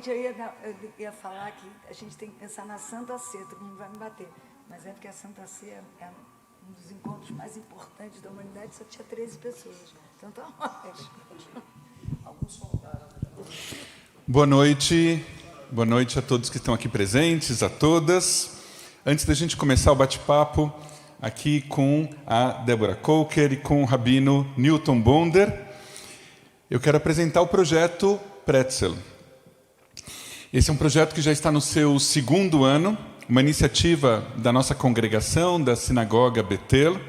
Gente, eu ia falar que a gente tem que pensar na Santa Ceia, todo mundo vai me bater, mas é porque a Santa Ceia é um dos encontros mais importantes da humanidade, só tinha 13 pessoas. Então tá ótimo. Alguns faltaram. Boa noite a todos que estão aqui presentes, a todas. Antes da gente começar o bate-papo aqui com a Débora Coker e com o Rabino Newton Bonder, eu quero apresentar o projeto Pretzel. Esse é um projeto que já está no seu 2º ano, uma iniciativa da nossa congregação, da Sinagoga Betel,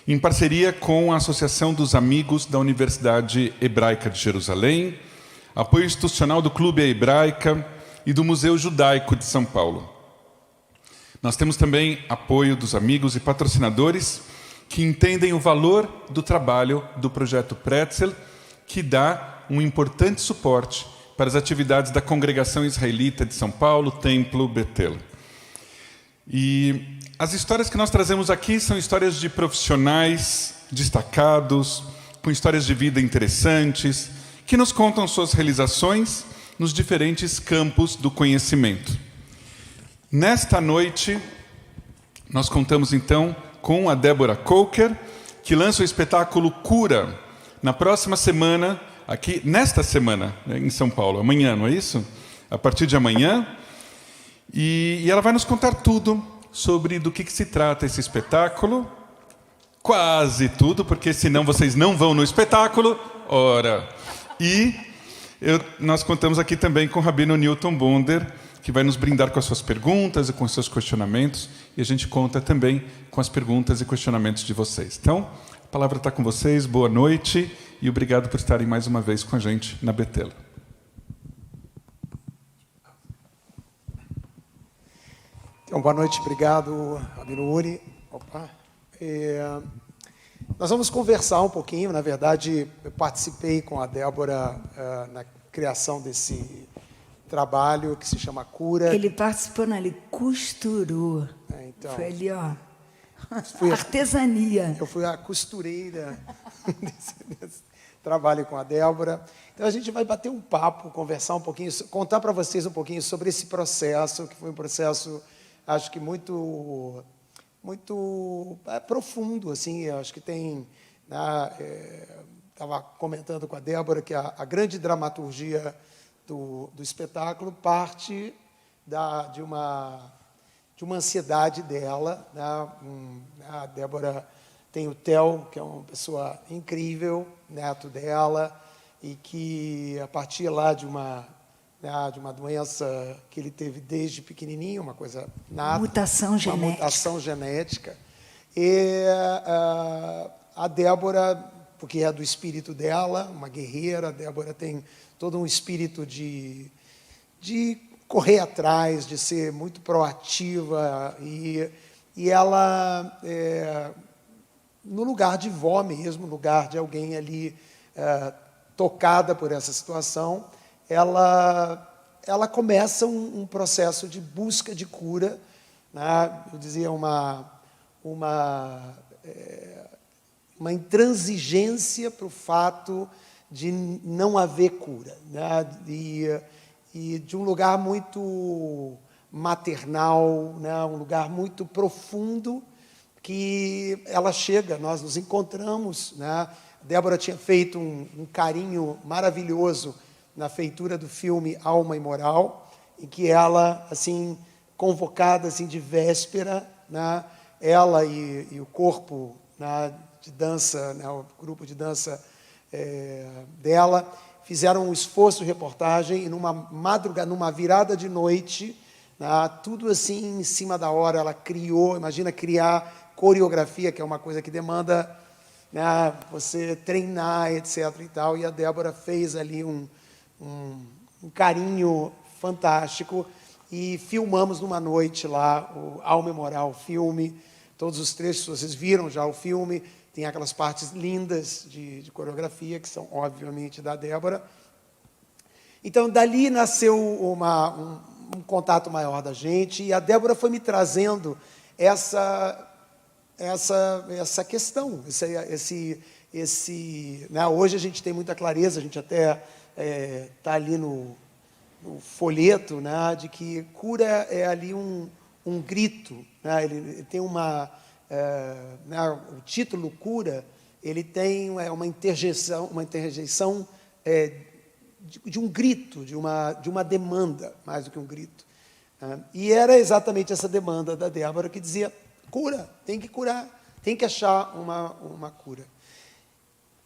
em parceria com a Associação dos Amigos da Universidade Hebraica de Jerusalém, apoio institucional do Clube Hebraica e do Museu Judaico de São Paulo. Nós temos também apoio dos amigos e patrocinadores que entendem o valor do trabalho do projeto Pretzel, que dá um importante suporte para as atividades da Congregação Israelita de São Paulo, Templo Betel. E as histórias que nós trazemos aqui são histórias de profissionais destacados, com histórias de vida interessantes, que nos contam suas realizações nos diferentes campos do conhecimento. Nesta noite, nós contamos então com a Débora Coker, que lança o espetáculo Cura, na próxima semana, nesta semana, em São Paulo, amanhã, não é isso? A partir de amanhã. E ela vai nos contar tudo sobre do que se trata esse espetáculo. Quase tudo, porque senão vocês não vão no espetáculo. Ora. E nós contamos aqui também com o Rabino Newton Bonder, que vai nos brindar com as suas perguntas e com os seus questionamentos. E a gente conta também com as perguntas e questionamentos de vocês. Então, a palavra está com vocês. Boa noite. E obrigado por estarem mais uma vez com a gente na Betel. Então, boa noite, obrigado, Rabino Uri. Nós vamos conversar um pouquinho, na verdade, eu participei com a Débora na criação desse trabalho que se chama Cura. Ele participou, não, ele costurou. Então, foi ali, ó, artesania. Eu fui a costureira desse trabalho com a Débora. Então, a gente vai bater um papo, conversar um pouquinho, contar para vocês um pouquinho sobre esse processo, que foi um processo, acho que muito profundo, assim. Eu acho que tem... Estava comentando com a Débora que a grande dramaturgia do espetáculo parte de uma ansiedade dela, né? A Débora tem o Theo, que é uma pessoa incrível, neto dela, e que, a partir lá de uma doença que ele teve desde pequenininho, uma coisa nata, uma mutação genética, e a Débora, porque é do espírito dela, uma guerreira, a Débora tem todo um espírito de correr atrás, de ser muito proativa, e ela, no lugar de vó mesmo, no lugar de alguém ali tocada por essa situação, ela começa um processo de busca de cura, né? Eu dizia uma intransigência para o fato de não haver cura, né? E de um lugar muito maternal, né? Um lugar muito profundo, que ela chega, nós nos encontramos, né? A Débora tinha feito um carinho maravilhoso na feitura do filme Alma e Moral, em que ela, assim, convocada assim, de véspera, né? Ela e o corpo, né, de dança, né, o grupo de dança dela, fizeram um esforço de reportagem, e numa virada de noite, né, tudo assim em cima da hora, ela criou, imagina criar coreografia, que é uma coisa que demanda, né, você treinar, etc. e tal, e a Débora fez ali um carinho fantástico, e filmamos numa noite lá o Alma e Moral, o filme, todos os trechos, vocês viram já o filme, tem aquelas partes lindas de coreografia, que são, obviamente, da Débora. Então, dali nasceu um contato maior da gente, e a Débora foi me trazendo essa questão, né? Hoje a gente tem muita clareza, a gente até está ali folheto, né, de que cura é ali um grito, né, ele tem uma... né, o título cura, ele tem uma interjeição de um grito, de uma demanda, mais do que um grito. E era exatamente essa demanda da Débora que dizia, cura, tem que curar, tem que achar uma cura.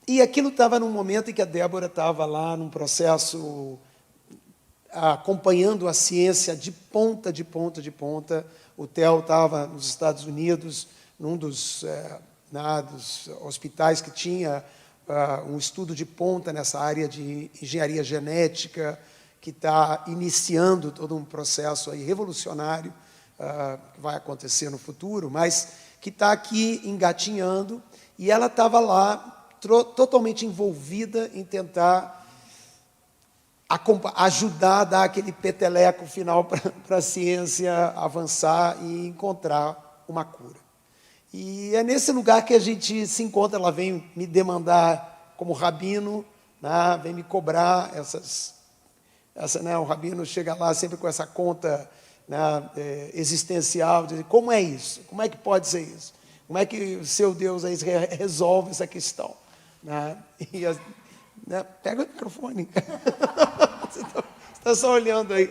E aquilo estava num momento em que a Débora estava lá num processo acompanhando a ciência de ponta, de ponta, de ponta. O Theo estava nos Estados Unidos, num dos hospitais que tinha um estudo de ponta nessa área de engenharia genética, que está iniciando todo um processo aí revolucionário, que vai acontecer no futuro, mas que está aqui engatinhando, e ela estava lá totalmente envolvida em tentar ajudar a dar aquele peteleco final para a ciência avançar e encontrar uma cura. E é nesse lugar que a gente se encontra. Ela vem me demandar como rabino, né, vem me cobrar né, o rabino chega lá sempre com essa conta, né, existencial, de como é isso? Como é que pode ser isso? Como é que o seu Deus aí resolve essa questão? Né? E, né, pega o microfone. Você está só olhando aí.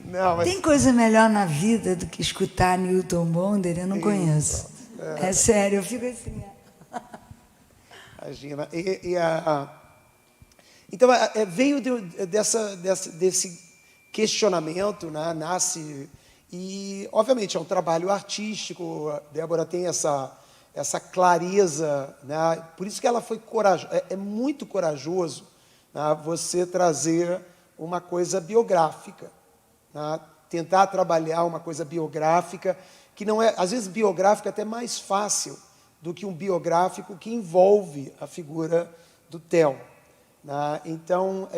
Não, mas... Tem coisa melhor na vida do que escutar Newton Bonder? Eu não conheço. É sério, eu fico assim. Imagina. Então, veio desse questionamento, né, nasce... E, obviamente, é um trabalho artístico. A Débora tem essa clareza, né? Por isso que ela foi corajosa. É muito corajoso, né, você trazer uma coisa biográfica, né? Tentar trabalhar uma coisa biográfica, que não é, às vezes, biográfica é até mais fácil do que um biográfico que envolve a figura do Theo. Né? Então,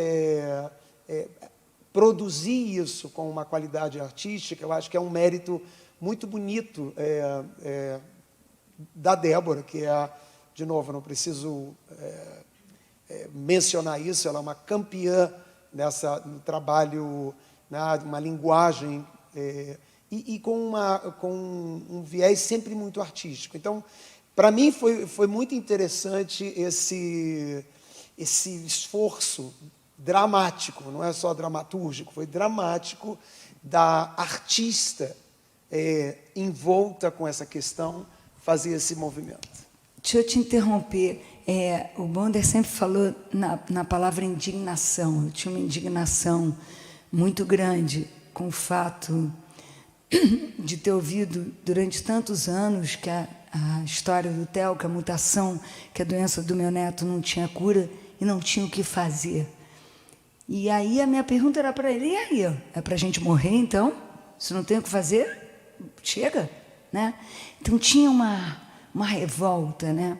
produzir isso com uma qualidade artística, eu acho que é um mérito muito bonito da Débora, que de novo, não preciso mencionar isso, ela é uma campeã no trabalho, né, uma linguagem, e com um viés sempre muito artístico. Então, para mim, foi muito interessante esse esforço dramático, não é só dramatúrgico, foi dramático da artista envolta com essa questão, fazer esse movimento. Deixa eu te interromper. O Bonder sempre falou na palavra indignação. Eu tinha uma indignação muito grande com o fato de ter ouvido durante tantos anos que a história do Theo, que a mutação, que a doença do meu neto não tinha cura e não tinha o que fazer. E aí a minha pergunta era para ele, e aí? É para a gente morrer, então? Se não tem o que fazer, chega, né? Então tinha uma revolta, né?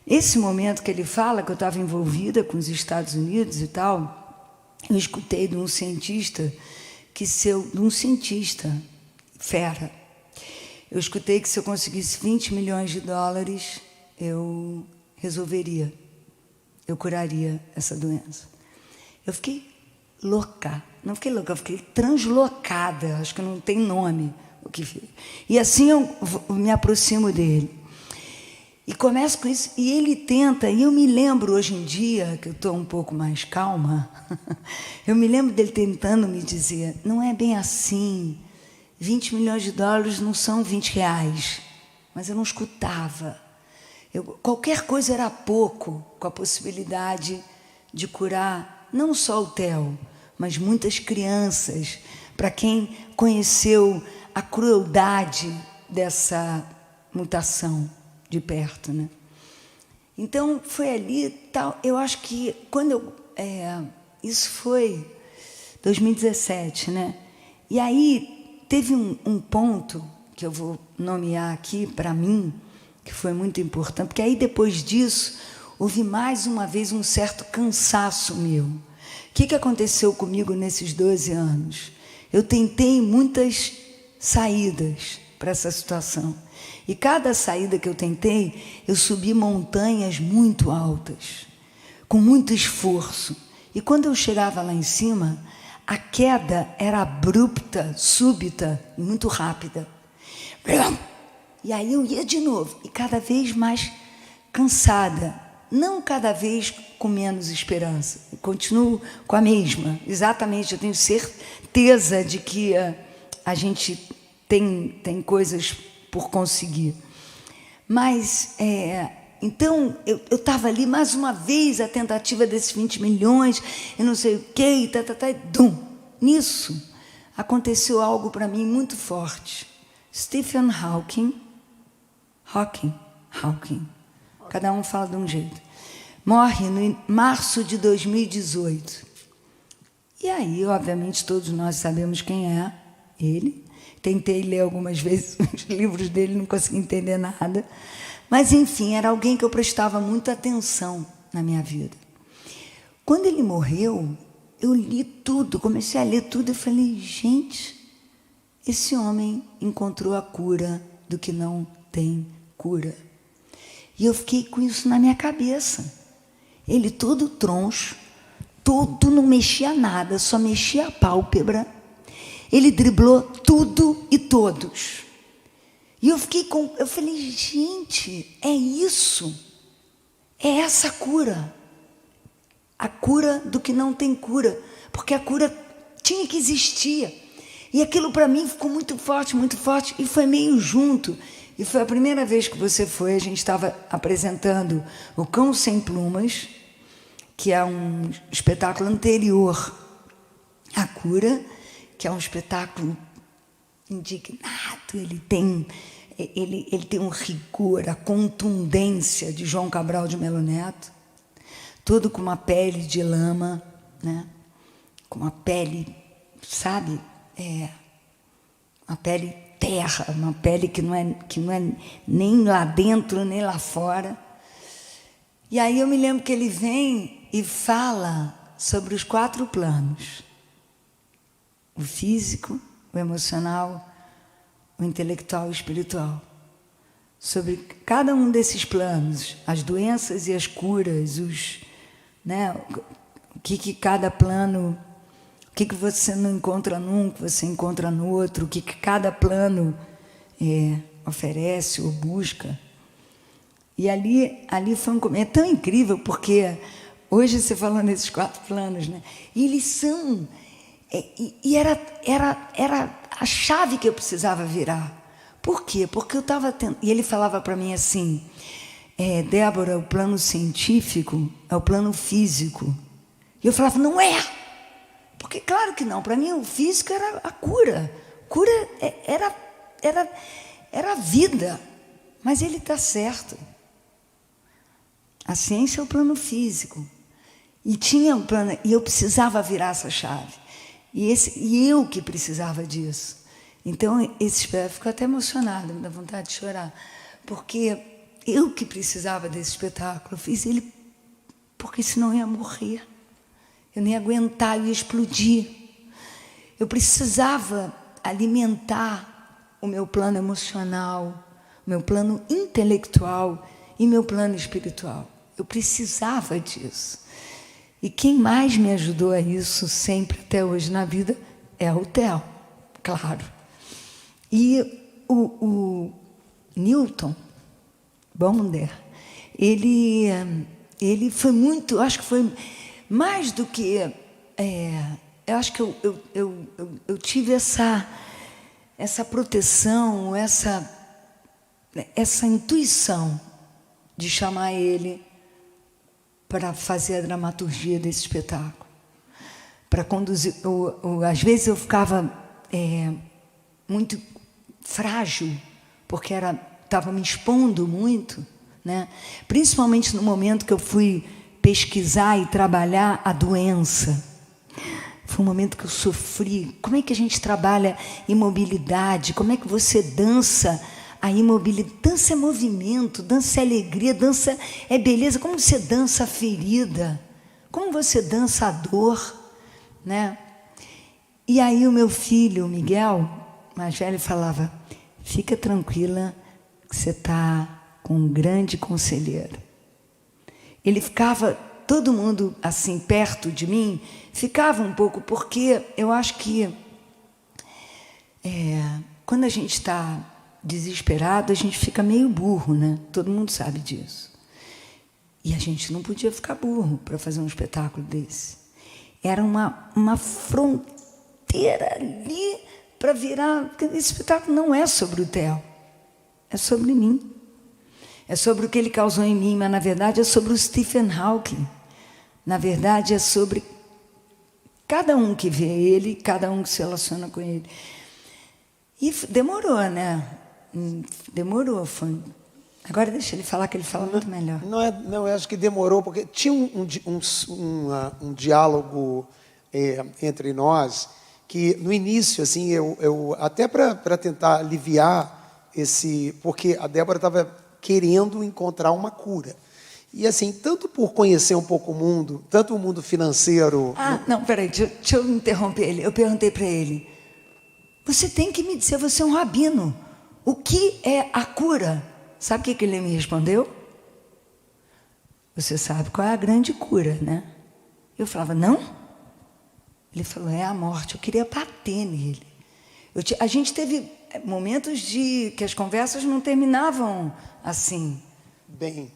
Esse momento que ele fala, que eu estava envolvida com os Estados Unidos e tal, eu escutei de um cientista, fera, eu escutei que se eu conseguisse 20 milhões de dólares, eu resolveria, eu curaria essa doença. Eu fiquei louca, não fiquei louca, eu fiquei translocada, acho que não tem nome o que fiz. E assim eu me aproximo dele. E começo com isso, e ele tenta, e eu me lembro hoje em dia, que eu estou um pouco mais calma, eu me lembro dele tentando me dizer, não é bem assim, 20 milhões de dólares não são 20 reais, mas eu não escutava. Qualquer coisa era pouco, com a possibilidade de curar não só o Theo, mas muitas crianças, para quem conheceu a crueldade dessa mutação de perto, né? Então, foi ali, tal, eu acho que quando isso foi 2017, né? E aí teve um ponto que eu vou nomear aqui para mim, que foi muito importante, porque aí depois disso houve mais uma vez um certo cansaço meu. O que aconteceu comigo nesses 12 anos? Eu tentei muitas saídas para essa situação. E cada saída que eu tentei, eu subi montanhas muito altas, com muito esforço. E quando eu chegava lá em cima, a queda era abrupta, súbita e muito rápida. E aí eu ia de novo, e cada vez mais cansada, não cada vez com menos esperança. Eu continuo com a mesma, exatamente. Eu tenho certeza de que a gente tem coisas por conseguir. Mas, então, eu estava ali, mais uma vez, a tentativa desses 20 milhões, eu não sei o quê, e dum. Nisso, aconteceu algo para mim muito forte. Stephen Hawking, cada um fala de um jeito, morre em março de 2018. E aí, obviamente, todos nós sabemos quem é ele. Tentei ler algumas vezes os livros dele, não consegui entender nada. Mas, enfim, era alguém que eu prestava muita atenção na minha vida. Quando ele morreu, eu li tudo, comecei a ler tudo e falei, gente, esse homem encontrou a cura do que não tem cura. E eu fiquei com isso na minha cabeça. Ele todo troncho, todo não mexia nada, só mexia a pálpebra. Ele driblou tudo e todos. E eu falei, gente, é isso. É essa cura. A cura do que não tem cura. Porque a cura tinha que existir. E aquilo para mim ficou muito forte, e foi meio junto. E foi a primeira vez que você foi, a gente estava apresentando O Cão Sem Plumas, que é um espetáculo anterior à cura, que é um espetáculo indignado, ele tem um rigor, a contundência de João Cabral de Melo Neto, todo com uma pele de lama, né? Com uma pele, sabe, uma pele terra, uma pele que não é nem lá dentro, nem lá fora. E aí eu me lembro que ele vem e fala sobre os 4 planos. O físico, o emocional, o intelectual e o espiritual. Sobre cada um desses planos, as doenças e as curas, o que cada plano, o que você não encontra num, que você encontra no outro, o que cada plano oferece ou busca. E ali foi é tão incrível, porque hoje você falando desses 4 planos, né? E eles são... E era a chave que eu precisava virar. Por quê? Porque eu estava tendo... E ele falava para mim assim, Débora, o plano científico é o plano físico. E eu falava, não é! Porque claro que não, para mim o físico era a cura. Cura era a vida. Mas ele está certo. A ciência é o plano físico. E tinha um plano, e eu precisava virar essa chave. E eu que precisava disso. Então, fico até emocionada, me dá vontade de chorar. Porque eu que precisava desse espetáculo, eu fiz ele porque senão eu ia morrer. Eu nem ia aguentar, eu ia explodir. Eu precisava alimentar o meu plano emocional, o meu plano intelectual e meu plano espiritual. Eu precisava disso. E quem mais me ajudou a isso sempre, até hoje na vida, é o Theo, claro. E o Newton Bonder, ele foi muito, acho que foi mais do que... eu acho que eu tive essa proteção, essa intuição de chamar ele para fazer a dramaturgia desse espetáculo, para conduzir. Às vezes eu ficava muito frágil, porque estava me expondo muito, né? Principalmente no momento que eu fui pesquisar e trabalhar a doença. Foi um momento que eu sofri. Como é que a gente trabalha imobilidade? Como é que você dança a imobilidade? Dança é movimento, dança é alegria, dança é beleza. Como você dança a ferida? Como você dança a dor? Né? E aí o meu filho, o Miguel, mais velho, falava, fica tranquila que você está com um grande conselheiro. Ele ficava todo mundo assim perto de mim ficava um pouco, porque eu acho que quando a gente está desesperado, a gente fica meio burro, né? Todo mundo sabe disso. E a gente não podia ficar burro para fazer um espetáculo desse. Era uma fronteira ali para virar... Porque esse espetáculo não é sobre o Theo, é sobre mim. É sobre o que ele causou em mim, mas, na verdade, é sobre o Stephen Hawking. Na verdade, é sobre cada um que vê ele, cada um que se relaciona com ele. E demorou, né? Demorou. Agora deixa ele falar, que ele fala muito melhor. Não, eu acho que demorou, porque tinha um diálogo entre nós, que no início, assim, eu até para tentar aliviar porque a Débora estava querendo encontrar uma cura. E assim, tanto por conhecer um pouco o mundo, tanto o mundo financeiro... Não, peraí, deixa eu interromper ele. Eu perguntei para ele, você tem que me dizer, você é um rabino, o que é a cura? Sabe o que ele me respondeu? Você sabe qual é a grande cura, né? Eu falava, não? Ele falou, é a morte. Eu queria bater nele. A gente teve momentos que as conversas não terminavam assim. Bem.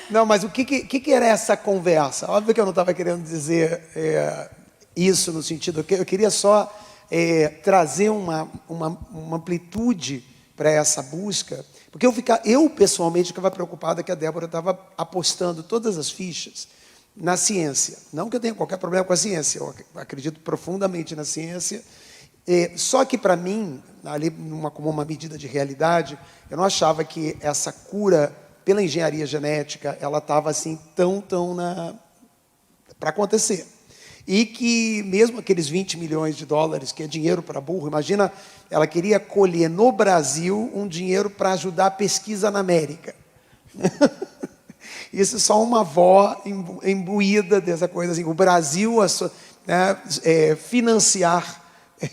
Não, mas o que era essa conversa? Óbvio que eu não estava querendo dizer isso no sentido... Eu queria só trazer uma amplitude para essa busca, porque eu pessoalmente ficava preocupada que a Débora estava apostando todas as fichas na ciência. Não que eu tenha qualquer problema com a ciência, eu acredito profundamente na ciência, só que para mim, ali como uma medida de realidade, eu não achava que essa cura pela engenharia genética, ela estava assim tão para acontecer. E que mesmo aqueles 20 milhões de dólares, que é dinheiro para burro, imagina, ela queria colher no Brasil um dinheiro para ajudar a pesquisa na América. Isso é só uma avó imbuída dessa coisa, assim, o Brasil financiar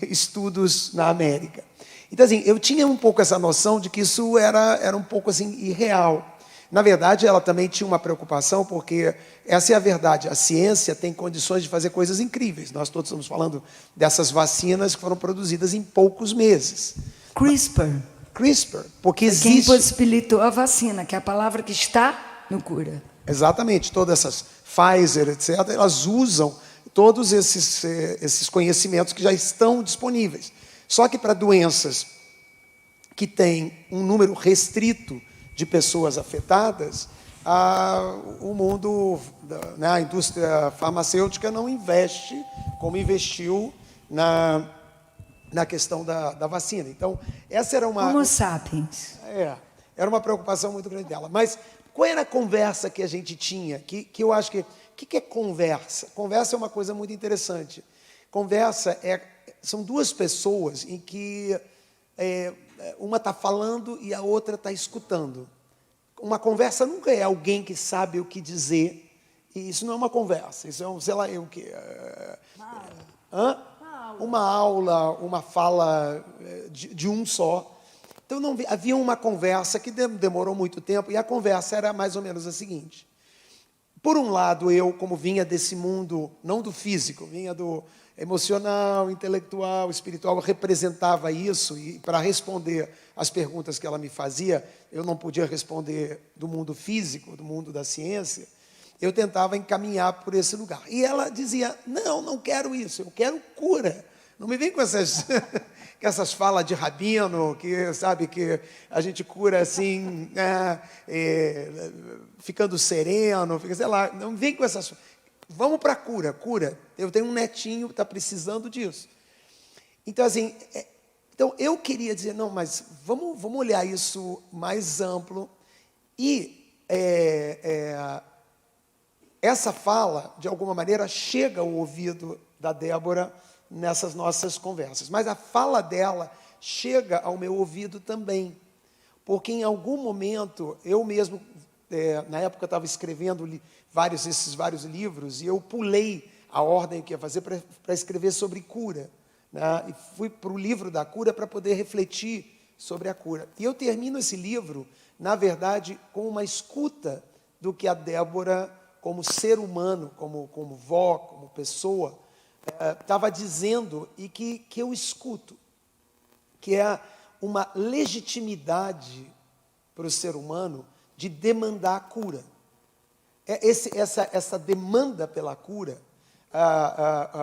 estudos na América. Então, assim, eu tinha um pouco essa noção de que isso era um pouco assim, irreal. Na verdade, ela também tinha uma preocupação, porque essa é a verdade, a ciência tem condições de fazer coisas incríveis. Nós todos estamos falando dessas vacinas que foram produzidas em poucos meses. CRISPR, porque existe... Quem possibilitou a vacina, que é a palavra que está no cura. Exatamente, todas essas Pfizer, etc., elas usam todos esses conhecimentos que já estão disponíveis. Só que para doenças que têm um número restrito de pessoas afetadas, o mundo, a indústria farmacêutica não investe como investiu na questão da vacina. Então, essa era uma... Homo sapiens. Era uma preocupação muito grande dela. Mas qual era a conversa que a gente tinha? Que eu acho que... O que é conversa? Conversa é uma coisa muito interessante. Conversa são duas pessoas em que uma está falando e a outra está escutando. Uma conversa nunca é alguém que sabe o que dizer. E isso não é uma conversa. Isso é sei lá, o quê? Uma aula, uma fala de um só. Então, havia uma conversa que demorou muito tempo, e a conversa era mais ou menos a seguinte. Por um lado, eu, como vinha desse mundo, não do físico, vinha do emocional, intelectual, espiritual, eu representava isso, e para responder as perguntas que ela me fazia, eu não podia responder do mundo físico, do mundo da ciência, eu tentava encaminhar por esse lugar. E ela dizia, não quero isso, eu quero cura. Não me vem com essas falas de rabino, que sabe que a gente cura assim, ficando sereno, sei lá, não me vem com essas... Vamos para a cura. Eu tenho um netinho que está precisando disso. Então, assim, eu queria dizer, não, mas vamos olhar isso mais amplo. E essa fala, de alguma maneira, chega ao ouvido da Débora nessas nossas conversas. Mas a fala dela chega ao meu ouvido também. Porque em algum momento, eu mesmo, na época eu estava escrevendo esses vários livros, e eu pulei a ordem que ia fazer para escrever sobre cura. Né? E fui para o livro da cura para poder refletir sobre a cura. E eu termino esse livro, na verdade, com uma escuta do que a Débora, como ser humano, como vó, como pessoa, estava dizendo e que eu escuto, que é uma legitimidade para o ser humano de demandar a cura. Essa demanda pela cura,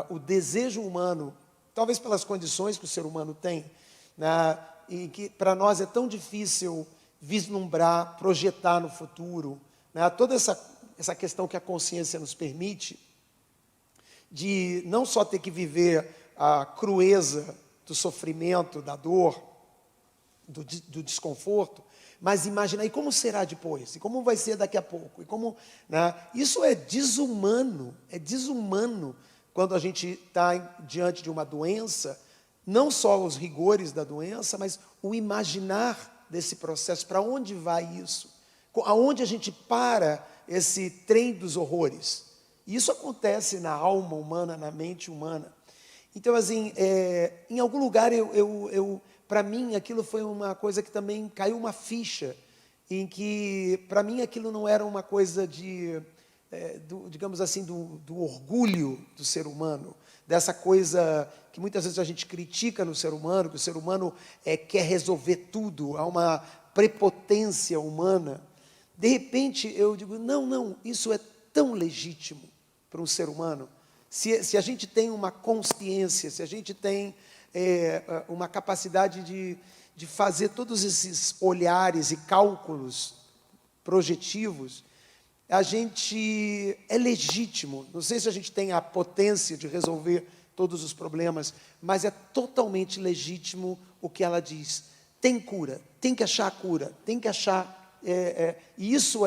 o desejo humano, talvez pelas condições que o ser humano tem, né, e que para nós é tão difícil vislumbrar, projetar no futuro, né, toda essa questão que a consciência nos permite, de não só ter que viver a crueza do sofrimento, da dor, do desconforto, mas imaginar, e como será depois? E como vai ser daqui a pouco? E como, né? Isso é desumano quando a gente está diante de uma doença, não só os rigores da doença, mas o imaginar desse processo, para onde vai isso? Aonde a gente para esse trem dos horrores? Isso acontece na alma humana, na mente humana. Então, assim, em algum lugar, para mim, aquilo foi uma coisa que também caiu uma ficha, em que, para mim, aquilo não era uma coisa digamos assim, do orgulho do ser humano, dessa coisa que muitas vezes a gente critica no ser humano, que o ser humano quer resolver tudo, há uma prepotência humana. De repente, eu digo, não, isso é tão legítimo para um ser humano. Se a gente tem uma consciência, se a gente tem uma capacidade de fazer todos esses olhares e cálculos projetivos, a gente é legítimo. Não sei se a gente tem a potência de resolver todos os problemas, mas é totalmente legítimo o que ela diz. Tem cura, tem que achar a cura, tem que achar... E isso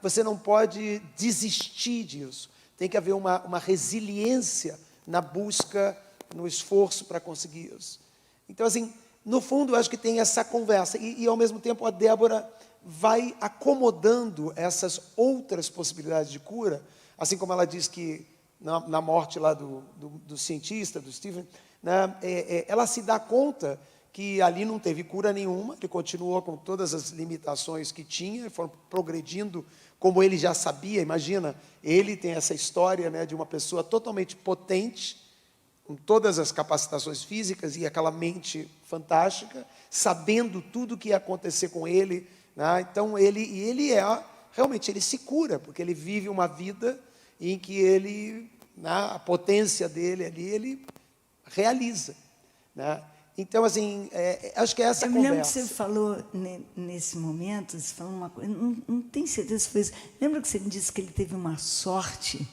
você não pode desistir disso. Tem que haver uma resiliência na busca, no esforço para conseguir isso. Então, assim, no fundo, eu acho que tem essa conversa. E ao mesmo tempo, a Débora vai acomodando essas outras possibilidades de cura, assim como ela diz que, na morte lá do cientista, do Stephen, né, ela se dá conta que ali não teve cura nenhuma, ele continuou com todas as limitações que tinha, foram progredindo como ele já sabia. Imagina, ele tem essa história, né, de uma pessoa totalmente potente, com todas as capacitações físicas e aquela mente fantástica, sabendo tudo o que ia acontecer com ele, né? Então, realmente, ele se cura, porque ele vive uma vida em que ele, a potência dele ali, ele realiza, né? Então, assim, acho que é essa conversa. Eu me lembro que você falou nesse momento, você falou uma coisa, não tenho certeza se foi isso. Lembra que você me disse que ele teve uma sorte,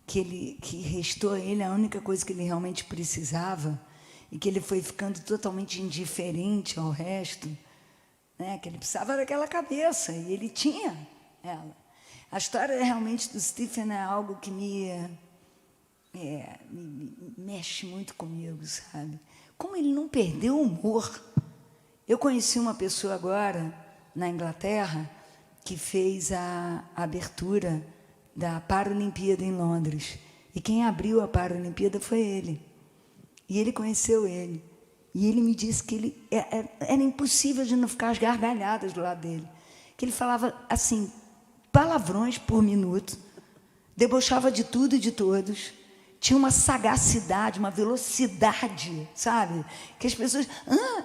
que restou a ele a única coisa que ele realmente precisava, e que ele foi ficando totalmente indiferente ao resto, né? Que ele precisava daquela cabeça, e ele tinha ela. A história realmente do Stephen é algo que me mexe muito comigo, sabe? Como ele não perdeu o humor. Eu conheci uma pessoa agora, na Inglaterra, que fez a abertura da Paralimpíada em Londres. E quem abriu a Paralimpíada foi ele. E ele conheceu ele. E ele me disse que ele era impossível de não ficar as gargalhadas do lado dele. Que ele falava, assim, palavrões por minuto, debochava de tudo e de todos, tinha uma sagacidade, uma velocidade, sabe? Que as pessoas...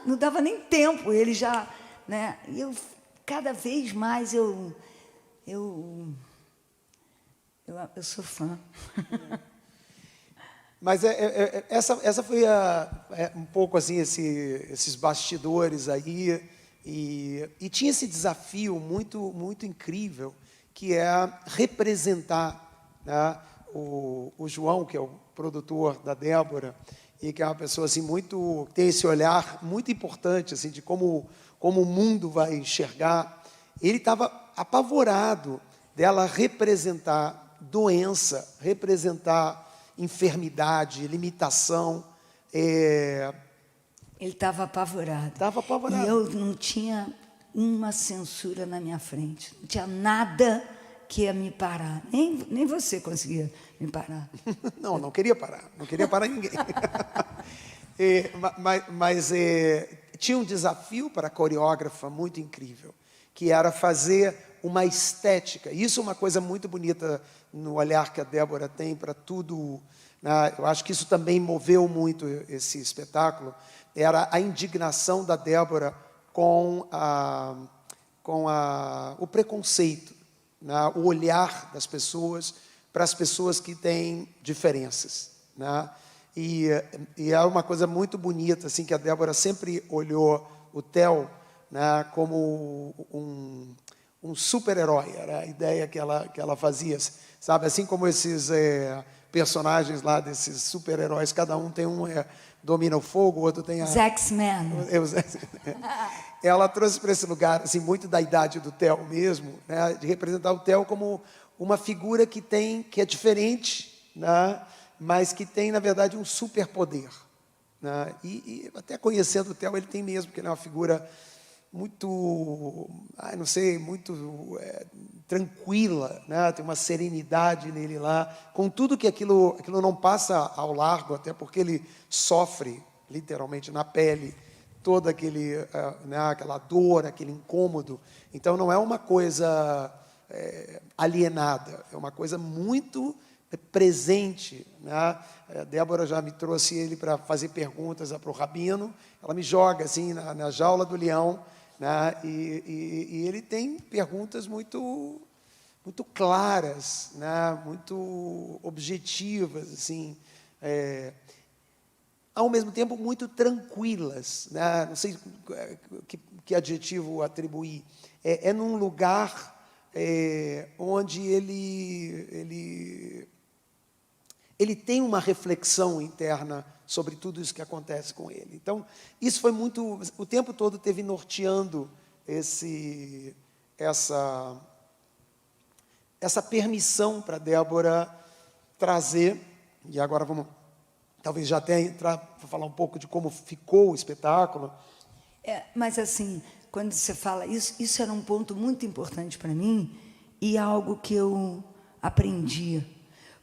não dava nem tempo, ele já... Né? E cada vez mais eu sou fã. Mas essa foi um pouco assim, esses bastidores aí, e tinha esse desafio muito, muito incrível, que é representar, né, o João, que é o produtor da Débora, e que é uma pessoa assim, tem esse olhar muito importante assim, de como o mundo vai enxergar. Ele estava apavorado dela representar doença, representar enfermidade, limitação. Ele estava apavorado. Estava apavorado. E eu não tinha uma censura na minha frente. Não tinha nada que ia me parar. Nem você conseguia me parar. Não queria parar. Não queria parar ninguém. Mas tinha um desafio para a coreógrafa muito incrível, que era fazer uma estética. Isso é uma coisa muito bonita no olhar que a Débora tem para tudo, né? Eu acho que isso também moveu muito esse espetáculo. Era a indignação da Débora com o preconceito, né? O olhar das pessoas para as pessoas que têm diferenças, né? E é uma coisa muito bonita, assim, que a Débora sempre olhou o Theo, né, como um super-herói. Era a ideia que ela fazia, sabe? Assim como esses personagens lá, desses super-heróis, cada um tem domina o fogo, o outro tem a... Os X-Men. Ela trouxe para esse lugar, assim, muito da idade do Theo mesmo, né, de representar o Theo como uma figura que é diferente, né, mas que tem, na verdade, um superpoder, né? E até conhecendo o Theo, ele tem mesmo, porque ele é uma figura muito, não sei, muito tranquila, né? Tem uma serenidade nele lá, com tudo que aquilo não passa ao largo, até porque ele sofre, literalmente, na pele, toda aquela dor, aquele incômodo. Então, não é uma coisa alienada, é uma coisa muito presente, né? A Débora já me trouxe ele para fazer perguntas para o Rabino. Ela me joga assim na jaula do leão, né? E ele tem perguntas muito claras, né? Muito objetivas, assim, ao mesmo tempo muito tranquilas, né? Não sei que adjetivo atribuir. É num lugar onde ele tem uma reflexão interna sobre tudo isso que acontece com ele. Então, isso foi muito... O tempo todo teve norteando essa permissão para Débora trazer, e agora vamos talvez já até entrar para falar um pouco de como ficou o espetáculo. Mas, assim, quando você fala isso era um ponto muito importante para mim e algo que eu aprendi.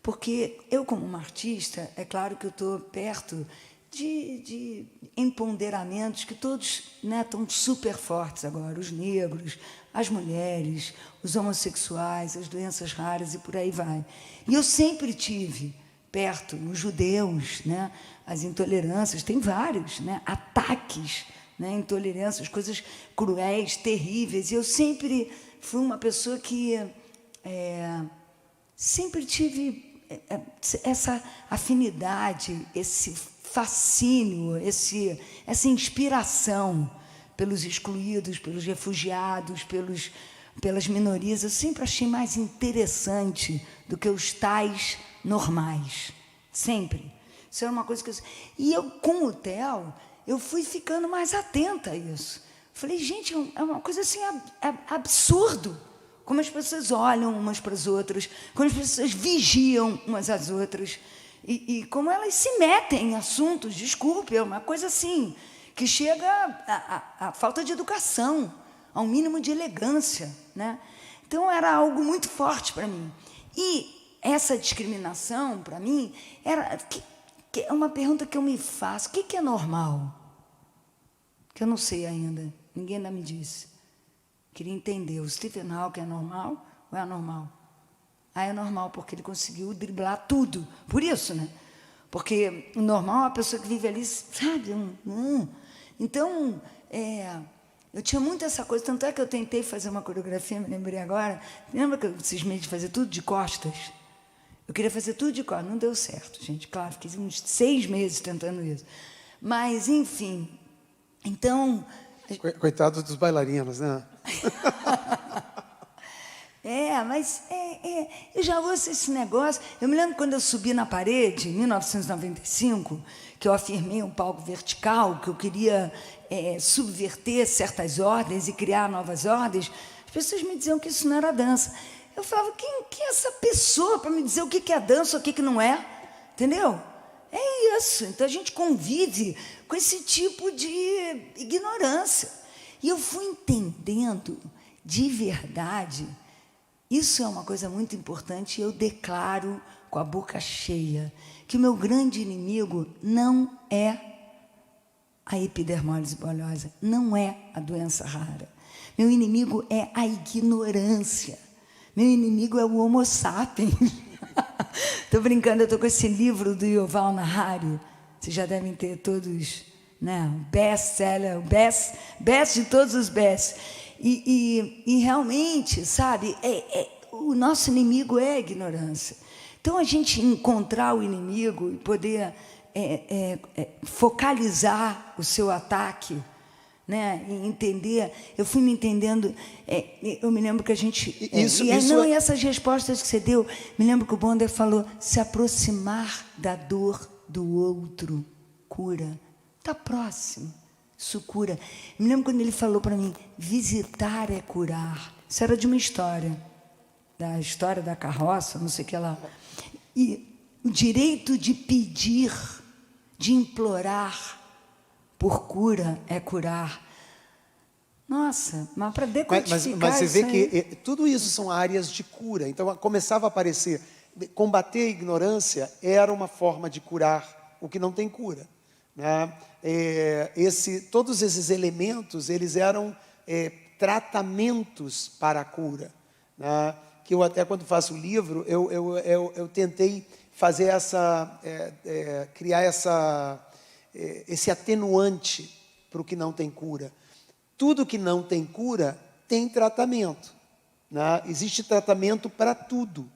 Porque eu, como uma artista, é claro que eu estou perto de empoderamentos que todos, né, estão super fortes agora. Os negros, as mulheres, os homossexuais, as doenças raras e por aí vai. E eu sempre tive perto os judeus, né, as intolerâncias, tem vários, né, ataques, né, intolerâncias, coisas cruéis, terríveis. E eu sempre fui uma pessoa que sempre tive essa afinidade, esse fascínio, essa inspiração pelos excluídos, pelos refugiados, pelas minorias. Eu sempre achei mais interessante do que os tais normais. Sempre. Isso era uma coisa que eu... E eu, com o Theo, eu fui ficando mais atenta a isso. Falei, gente, é uma coisa assim absurdo. Como as pessoas olham umas para as outras, como as pessoas vigiam umas às outras, e como elas se metem em assuntos, desculpe, é uma coisa assim, que chega à falta de educação, ao mínimo de elegância, né? Então, era algo muito forte para mim. E essa discriminação, para mim, é uma pergunta que eu me faço: o que é normal? Que eu não sei ainda, ninguém ainda me disse. Queria entender, o Stephen Hawking é normal ou é anormal? É normal, porque ele conseguiu driblar tudo. Por isso, né? Porque o normal é uma pessoa que vive ali, sabe? Então, eu tinha muito essa coisa, tanto é que eu tentei fazer uma coreografia, me lembrei agora. Lembra que eu cismei de fazer tudo de costas? Eu queria fazer tudo de costas, não deu certo, gente. Claro, fiquei uns 6 meses tentando isso. Mas, enfim, então... Coitados dos bailarinos, né? Mas eu já ouço esse negócio. Eu me lembro quando eu subi na parede, em 1995, que eu afirmei um palco vertical, que eu queria subverter certas ordens e criar novas ordens. As pessoas me diziam que isso não era dança. Eu falava, quem é essa pessoa para me dizer o que é dança ou o que não é? Entendeu? É isso. Então, a gente convive com esse tipo de ignorância. E eu fui entendendo, de verdade, isso é uma coisa muito importante, e eu declaro com a boca cheia que o meu grande inimigo não é a epidermólise bulhosa, não é a doença rara. Meu inimigo é a ignorância. Meu inimigo é o Homo sapiens. Estou brincando, eu estou com esse livro do Yuval Harari. Vocês já devem ter todos, né? Best-seller, o best de todos os best. E realmente, sabe, o nosso inimigo é a ignorância. Então, a gente encontrar o inimigo e poder focalizar o seu ataque, né, e entender, eu fui me entendendo, eu me lembro que a gente... E essas respostas que você deu, me lembro que o Bonner falou, se aproximar da dor do outro cura. Está próximo, isso cura. Me lembro quando ele falou para mim, visitar é curar. Isso era de uma história da carroça, não sei o que lá. E o direito de pedir, de implorar por cura é curar. Nossa, mas para decodificar mas você vê aí... que tudo isso são áreas de cura. Então, começava a aparecer, combater a ignorância era uma forma de curar o que não tem cura, né? Todos esses elementos, eles eram tratamentos para a cura, né? Que eu até, quando faço o livro, eu tentei fazer criar esse atenuante para o que não tem cura. Tudo que não tem cura tem tratamento, né? Existe tratamento para tudo,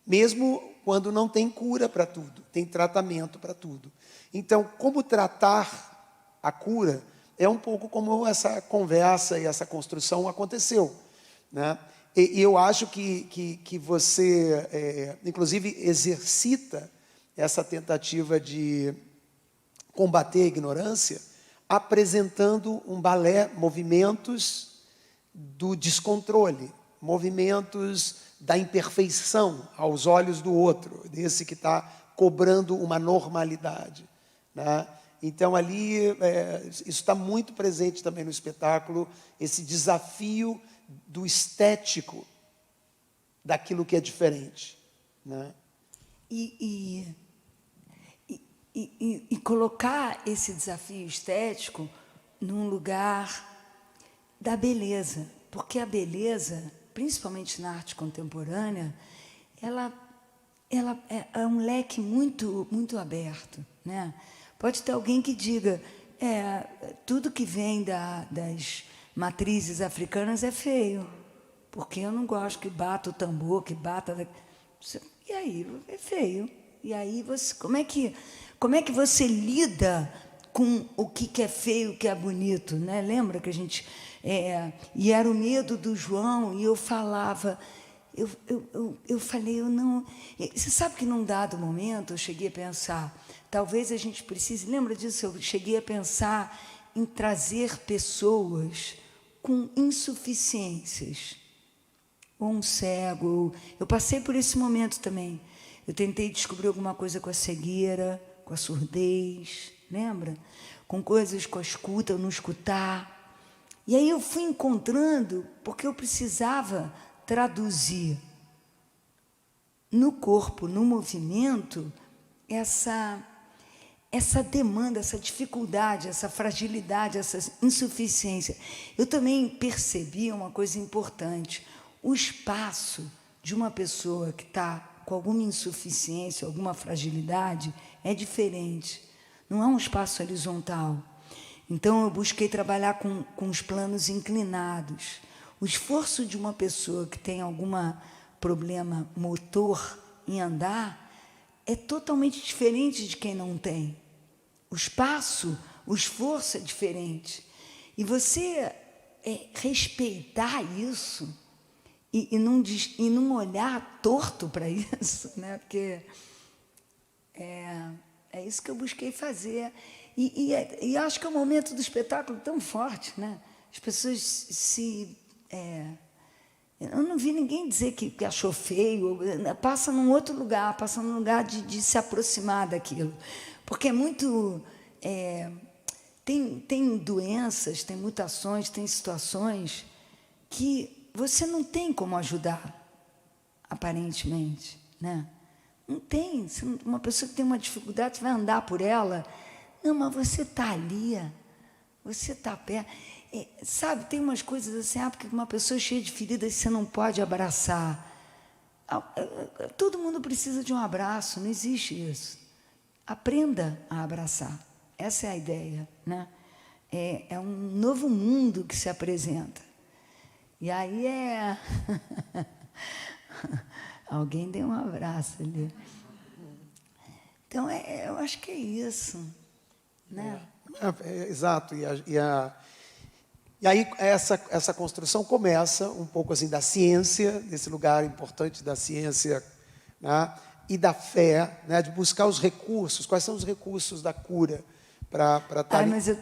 mesmo quando não tem cura para tudo, tem tratamento para tudo. Então, como tratar a cura é um pouco como essa conversa e essa construção aconteceu, né? E eu acho que você, inclusive, exercita essa tentativa de combater a ignorância, apresentando um balé, movimentos do descontrole, movimentos da imperfeição aos olhos do outro, desse que está cobrando uma normalidade, né? Então, ali, isso está muito presente também no espetáculo, esse desafio do estético daquilo que é diferente, né? E colocar esse desafio estético num lugar da beleza, porque a beleza, principalmente na arte contemporânea, ela é um leque muito, muito aberto, né? Pode ter alguém que diga, tudo que vem das matrizes africanas é feio, porque eu não gosto que bata o tambor, que bata... E aí, é feio. E aí, como é que você lida com o que é feio, o que é bonito, né? Lembra que a gente... e era o medo do João, e eu falava... Eu falei, eu não... Você sabe que num dado momento eu cheguei a pensar, talvez a gente precise... Lembra disso? Eu cheguei a pensar em trazer pessoas com insuficiências, ou um cego. Eu passei por esse momento também. Eu tentei descobrir alguma coisa com a cegueira, com a surdez, lembra? Com coisas com a escuta, ou não escutar. E aí eu fui encontrando, porque eu precisava traduzir no corpo, no movimento, essa demanda, essa dificuldade, essa fragilidade, essa insuficiência. Eu também percebi uma coisa importante. O espaço de uma pessoa que está com alguma insuficiência, alguma fragilidade, é diferente. Não é um espaço horizontal. Então, eu busquei trabalhar com os planos inclinados. O esforço de uma pessoa que tem algum problema motor em andar é totalmente diferente de quem não tem. O espaço, o esforço é diferente. E você respeitar isso e não olhar torto para isso, né? Porque é isso que eu busquei fazer. E acho que é um momento do espetáculo tão forte, né? As pessoas eu não vi ninguém dizer que achou feio, passa num outro lugar, passa num lugar de se aproximar daquilo. Porque é muito... tem doenças, tem mutações, tem situações que você não tem como ajudar, aparentemente, né? Não tem. Uma pessoa que tem uma dificuldade, você vai andar por ela, Não, mas você está ali, você está perto. Sabe, tem umas coisas assim, porque uma pessoa cheia de feridas você não pode abraçar. Todo mundo precisa de um abraço, não existe isso. Aprenda a abraçar. Essa é a ideia, né? É um novo mundo que se apresenta. E aí alguém deu um abraço ali. Então, eu acho que é isso, né? Exato. E aí essa construção começa um pouco assim da ciência, desse lugar importante da ciência, né? E da fé, né? De buscar os recursos. Quais são os recursos da cura para estar... Mas eu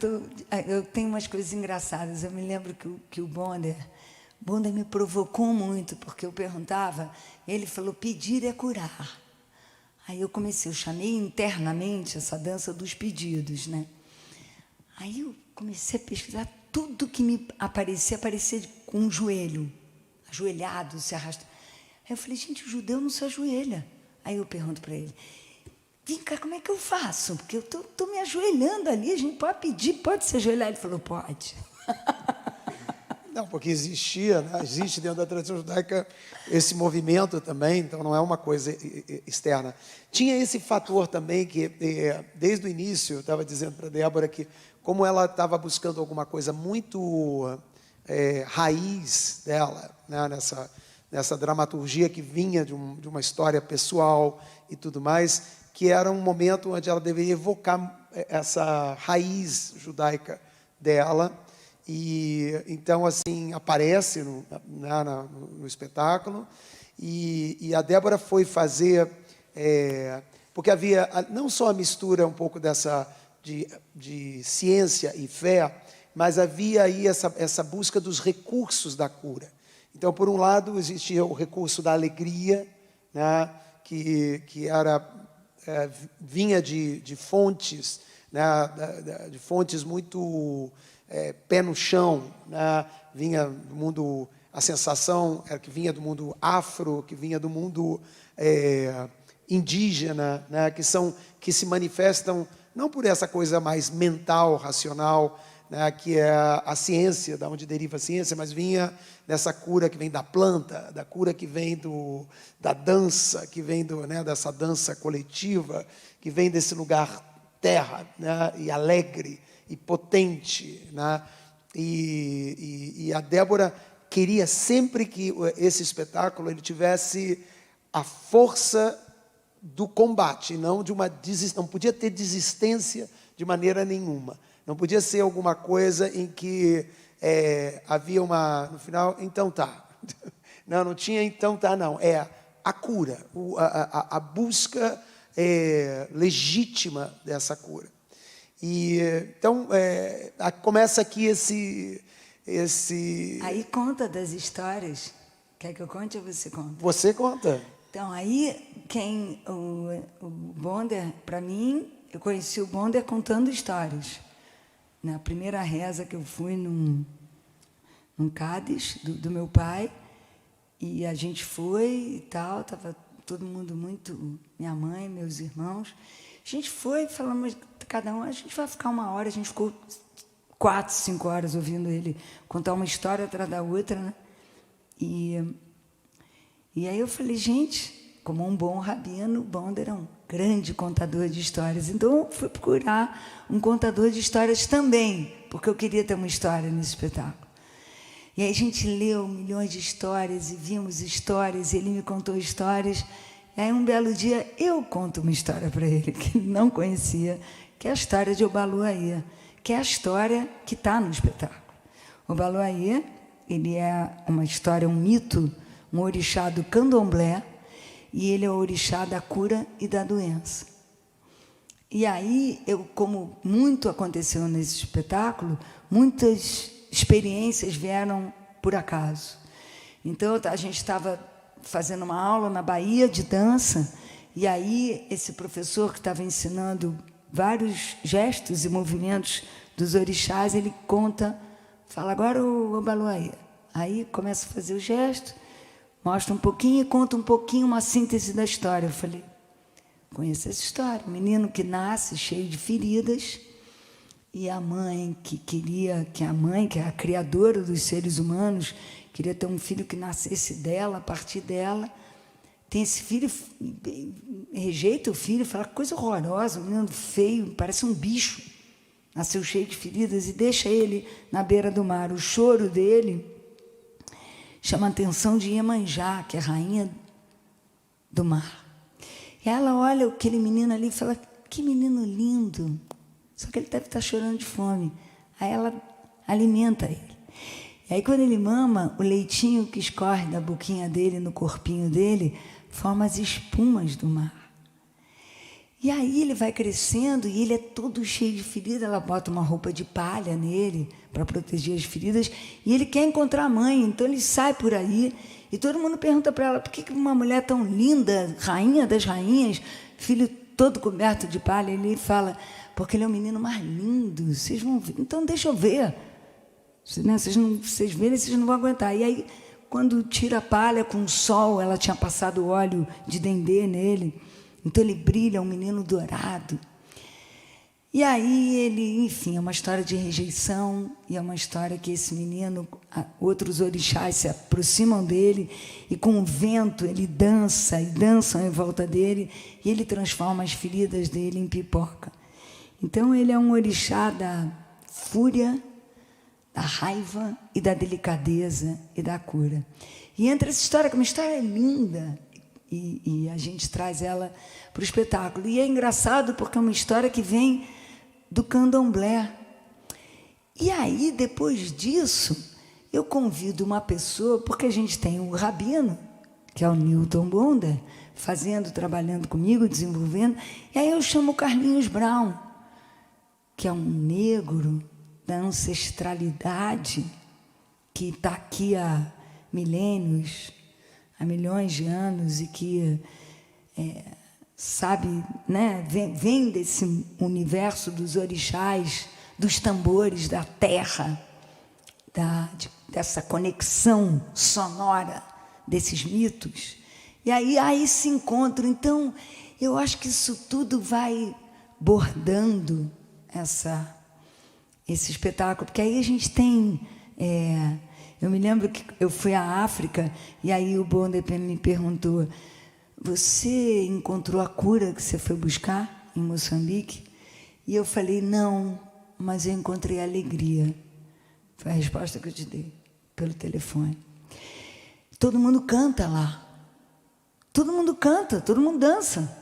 tenho umas coisas engraçadas. Eu me lembro que o Bonder me provocou muito, porque eu perguntava, ele falou, pedir é curar. Aí eu chamei internamente essa dança dos pedidos, né? Aí eu comecei a pesquisar tudo que me aparecia com um joelho, ajoelhado, se arrasta. Aí eu falei, gente, o judeu não se ajoelha. Aí eu pergunto para ele, vem cá, como é que eu faço? Porque eu estou me ajoelhando ali, a gente pode pedir, pode se ajoelhar? Ele falou, pode. Não, porque existia, né? Existe dentro da tradição judaica esse movimento também, então não é uma coisa externa. Tinha esse fator também que, desde o início, eu estava dizendo para a Débora que, como ela estava buscando alguma coisa muito raiz dela, né? nessa dramaturgia que vinha de uma história pessoal e tudo mais, que era um momento onde ela deveria evocar essa raiz judaica dela. E então assim aparece no espetáculo e a Débora foi fazer porque havia não só a mistura um pouco dessa de ciência e fé, mas havia aí essa busca dos recursos da cura. Então, por um lado, existia o recurso da alegria, né, que vinha de fontes, né, de fontes muito pé no chão, né? Vinha do mundo, a sensação era que vinha do mundo afro, que vinha do mundo indígena, né? Que se manifestam não por essa coisa mais mental, racional, né? Que é a ciência, da onde deriva a ciência, mas vinha dessa cura que vem da planta, da cura que vem da dança, que vem dessa dança coletiva, que vem desse lugar terra, né? E alegre e potente, né? E a Débora queria sempre que esse espetáculo ele tivesse a força do combate, não não podia ter desistência de maneira nenhuma, não podia ser alguma coisa em que havia no final, então tá, não tinha então tá, não, a cura, a busca legítima dessa cura. E então começa aqui esse. Aí conta das histórias. Quer que eu conte ou você conta? Você conta. Então aí o Bonder, para mim, eu conheci o Bonder contando histórias. Na primeira reza que eu fui num Cádiz do meu pai, e a gente foi e tal, estava todo mundo muito, minha mãe, meus irmãos. A gente foi, falamos, cada um, a gente vai ficar 1 hora, a gente ficou 4, 5 horas ouvindo ele contar uma história atrás da outra, né? E aí eu falei, gente, como um bom rabino, o Bonder era um grande contador de histórias. Então eu fui procurar um contador de histórias também, porque eu queria ter uma história nesse espetáculo. E aí a gente leu milhões de histórias e vimos histórias, e ele me contou histórias. E aí, um belo dia, eu conto uma história para ele, que ele não conhecia, que é a história de Obaloaia, que é a história que está no espetáculo. Obaloaia, ele é uma história, um mito, um orixá do candomblé, e ele é o orixá da cura e da doença. E aí, como muito aconteceu nesse espetáculo, muitas experiências vieram por acaso. Então, a gente estava fazendo uma aula na Bahia de dança, e aí esse professor que estava ensinando vários gestos e movimentos dos orixás, ele fala agora o Obaloaia. Aí começa a fazer o gesto, mostra um pouquinho e conta um pouquinho uma síntese da história. Eu falei, conheço essa história, um menino que nasce cheio de feridas, e a mãe a mãe, que é a criadora dos seres humanos, queria ter um filho que nascesse dela, a partir dela. Tem esse filho, rejeita o filho, fala coisa horrorosa, um menino feio, parece um bicho. Nasceu cheio de feridas e deixa ele na beira do mar. O choro dele chama a atenção de Iemanjá, que é a rainha do mar. E ela olha aquele menino ali e fala, que menino lindo. Só que ele deve estar chorando de fome. Aí ela alimenta ele. E aí, quando ele mama, o leitinho que escorre da boquinha dele, no corpinho dele, forma as espumas do mar. E aí ele vai crescendo e ele é todo cheio de feridas. Ela bota uma roupa de palha nele para proteger as feridas. E ele quer encontrar a mãe, então ele sai por aí. E todo mundo pergunta para ela, por que uma mulher tão linda, rainha das rainhas, filho todo coberto de palha? Ele fala, porque ele é o menino mais lindo, vocês vão ver. Então deixa eu ver. Vocês verem, vocês não vão aguentar. E aí, quando tira a palha com o sol, ela tinha passado óleo de dendê nele. Então ele brilha, um menino dourado. E aí ele, enfim, é uma história de rejeição, e é uma história que esse menino, outros orixás se aproximam dele, e com o vento ele dança, e dançam em volta dele, e ele transforma as feridas dele em pipoca. Então ele é um orixá da fúria, da raiva e da delicadeza e da cura. E entra essa história, que é uma história linda, e a gente traz ela para o espetáculo. E é engraçado porque é uma história que vem do candomblé. E aí, depois disso, eu convido uma pessoa, porque a gente tem o rabino, que é o Newton Bonder, trabalhando comigo, desenvolvendo, e aí eu chamo o Carlinhos Brown, que é um negro da ancestralidade, que está aqui há milênios, há milhões de anos, e que sabe, né, vem desse universo dos orixás, dos tambores, da terra, dessa conexão sonora desses mitos. E aí se encontram. Então, eu acho que isso tudo vai bordando esse espetáculo, porque aí a gente tem... eu me lembro que eu fui à África, e aí o Bonder me perguntou, você encontrou a cura que você foi buscar em Moçambique? E eu falei, não, mas eu encontrei a alegria. Foi a resposta que eu te dei pelo telefone. Todo mundo canta lá. Todo mundo canta, todo mundo dança.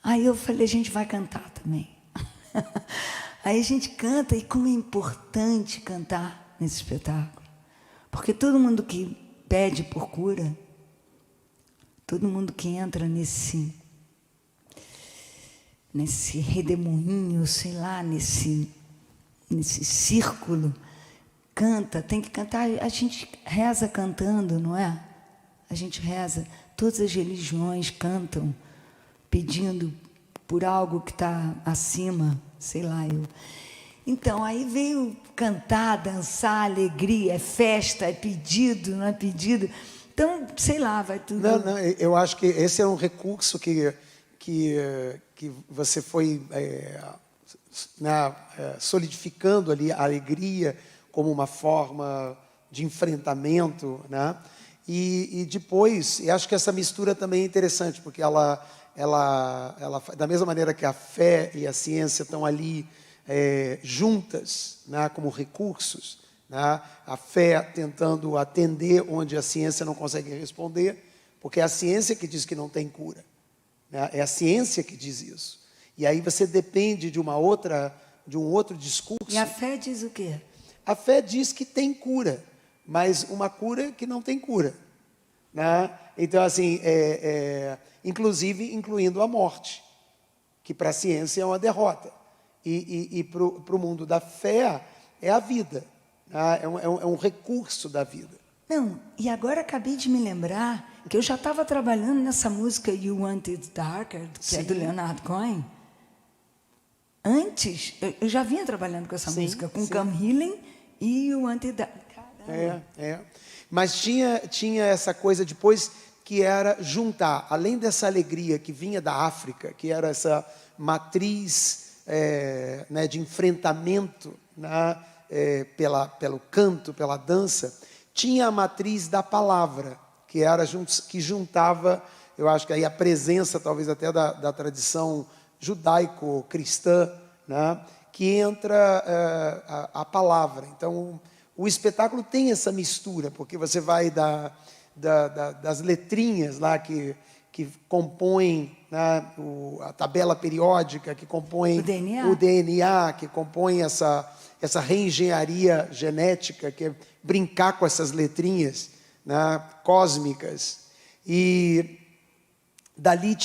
Aí eu falei, a gente vai cantar também. Aí a gente canta, e como é importante cantar nesse espetáculo. Porque todo mundo que pede por cura, todo mundo que entra nesse redemoinho, sei lá, nesse círculo, canta, tem que cantar. A gente reza cantando, não é? A gente reza, todas as religiões cantam, pedindo por algo que está acima, sei lá, Então, aí veio cantar, dançar, alegria, é festa, é pedido, não é pedido. Então, sei lá, vai tudo... Não, eu acho que esse é um recurso que você foi solidificando ali a alegria como uma forma de enfrentamento, né? E depois, eu acho que essa mistura também é interessante, porque ela, da mesma maneira que a fé e a ciência estão ali juntas, né, como recursos, né, a fé tentando atender onde a ciência não consegue responder, porque é a ciência que diz que não tem cura, né, é a ciência que diz isso. E aí você depende de um outro discurso. E a fé diz o quê? A fé diz que tem cura, mas uma cura que não tem cura, né? Então, assim, inclusive incluindo a morte, que para a ciência é uma derrota. E para o mundo da fé é a vida, né? É um recurso da vida. Não, e agora acabei de me lembrar que eu já estava trabalhando nessa música You Want It Darker, que é do Leonard Cohen. Antes, eu já vinha trabalhando com essa música, com Come Healing e You Want It Darker. Mas tinha essa coisa depois que era juntar, além dessa alegria que vinha da África, que era essa matriz né, de enfrentamento, né, pelo canto, pela dança, tinha a matriz da palavra, que juntava, eu acho que aí a presença talvez até da tradição judaico-cristã, né, que entra a palavra. Então, o espetáculo tem essa mistura, porque você vai das letrinhas lá que compõem, né, a tabela periódica, que compõem o DNA, que compõem essa reengenharia genética, que é brincar com essas letrinhas, né, cósmicas. E dali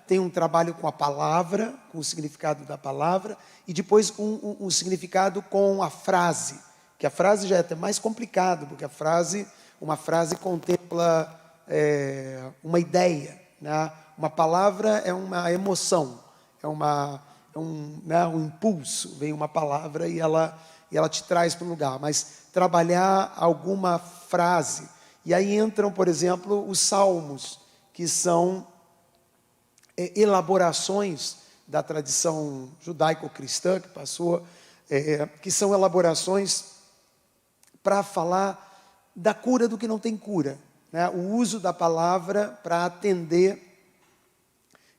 tem um trabalho com a palavra, com o significado da palavra, e depois um significado com a frase, que a frase já é até mais complicado, porque uma frase contempla uma ideia, né? Uma palavra é uma emoção, né, um impulso, vem uma palavra e ela te traz para um lugar, mas trabalhar alguma frase, e aí entram, por exemplo, os salmos, que são elaborações da tradição judaico-cristã que passou, que são elaborações para falar da cura do que não tem cura, né? O uso da palavra para atender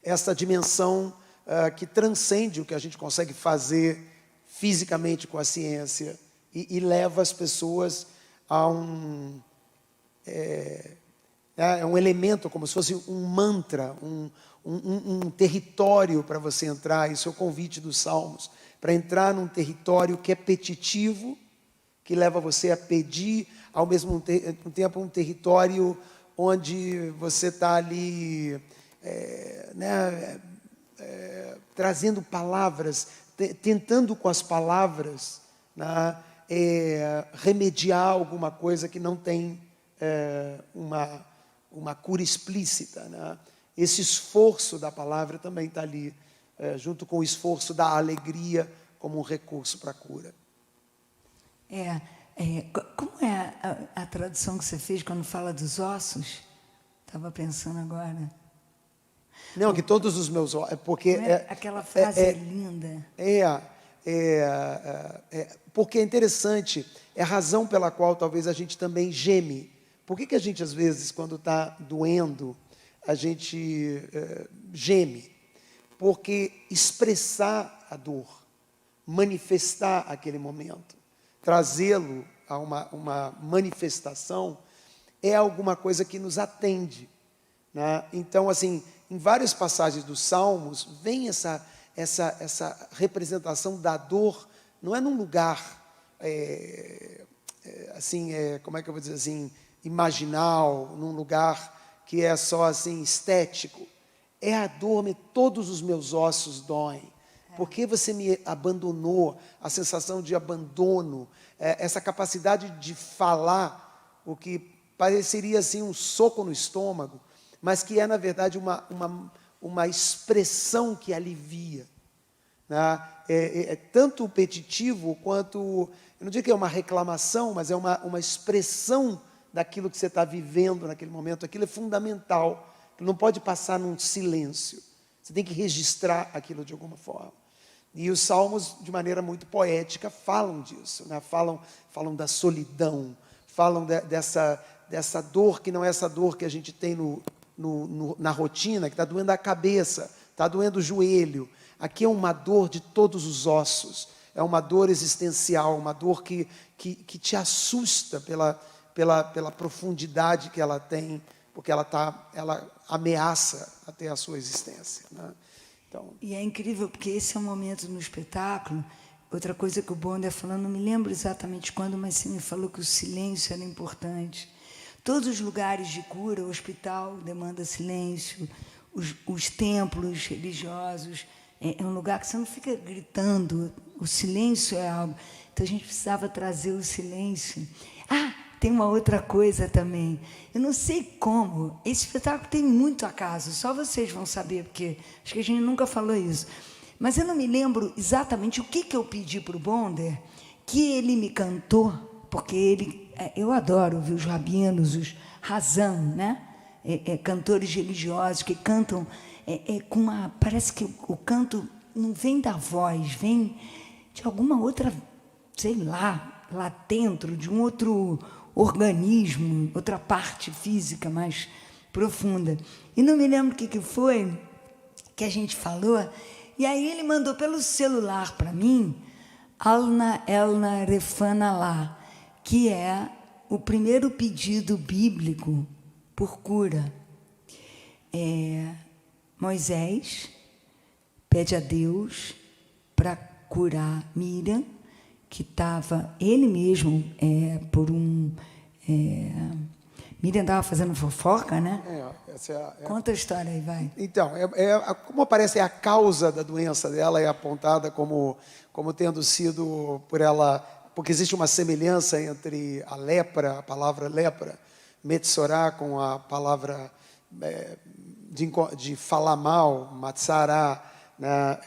essa dimensão que transcende o que a gente consegue fazer fisicamente com a ciência e leva as pessoas a um elemento, como se fosse um mantra, um território para você entrar. Isso é o convite dos Salmos, para entrar num território que é petitivo, que leva você a pedir, ao mesmo tempo um território onde você está ali trazendo palavras, tentando com as palavras, né, remediar alguma coisa que não tem uma cura explícita, né? Esse esforço da palavra também está ali, junto com o esforço da alegria como um recurso para a cura. Como é a tradução que você fez quando fala dos ossos? Estava pensando agora. Não, que todos os meus ossos... Porque aquela frase é linda. Porque é interessante, é a razão pela qual talvez a gente também geme. Por que a gente, às vezes, quando está doendo, a gente geme? Porque expressar a dor, manifestar aquele momento, trazê-lo a uma manifestação, é alguma coisa que nos atende, né? Então, assim, em várias passagens dos Salmos, vem essa representação da dor, não é num lugar, como é que eu vou dizer assim, imaginal, num lugar que é só assim, estético. É a dor, todos os meus ossos doem. Porque você me abandonou, a sensação de abandono, essa capacidade de falar, o que pareceria assim um soco no estômago, mas que é, na verdade, uma expressão que alivia, né? É tanto petitivo quanto, eu não digo que é uma reclamação, mas é uma expressão daquilo que você está vivendo naquele momento. Aquilo é fundamental, não pode passar num silêncio, você tem que registrar aquilo de alguma forma. E os Salmos, de maneira muito poética, falam disso, né? Falam da solidão, falam dessa dor, que não é essa dor que a gente tem na rotina, que está doendo a cabeça, está doendo o joelho. Aqui é uma dor de todos os ossos, é uma dor existencial, uma dor que te assusta pela profundidade que ela tem, porque ela ameaça até a sua existência, né? Então... E é incrível, porque esse é um momento no espetáculo. Outra coisa que o Bonder falando, não me lembro exatamente quando, mas você me falou que o silêncio era importante. Todos os lugares de cura, o hospital demanda silêncio, os templos religiosos, é um lugar que você não fica gritando, o silêncio é algo. Então a gente precisava trazer o silêncio. Tem uma outra coisa também. Eu não sei como. Esse espetáculo tem muito acaso. Só vocês vão saber, porque acho que a gente nunca falou isso. Mas eu não me lembro exatamente o que eu pedi para o Bonder, que ele me cantou, porque eu adoro ouvir os rabinos, os Razan, né? Cantores religiosos que cantam com parece que o canto não vem da voz, vem de alguma outra, sei lá dentro, de um outro organismo, outra parte física mais profunda. E não me lembro o que foi que a gente falou, e aí ele mandou pelo celular para mim, Alna Elna Refana Lá, que é o primeiro pedido bíblico por cura. Moisés pede a Deus para curar Miriam, que estava, ele mesmo, Miriam estava fazendo fofoca, né? Conta a história aí, vai. Então, como aparece a causa da doença dela é apontada como tendo sido por ela, porque existe uma semelhança entre a lepra, a palavra lepra, metsorá, com a palavra de falar mal, matzará, né?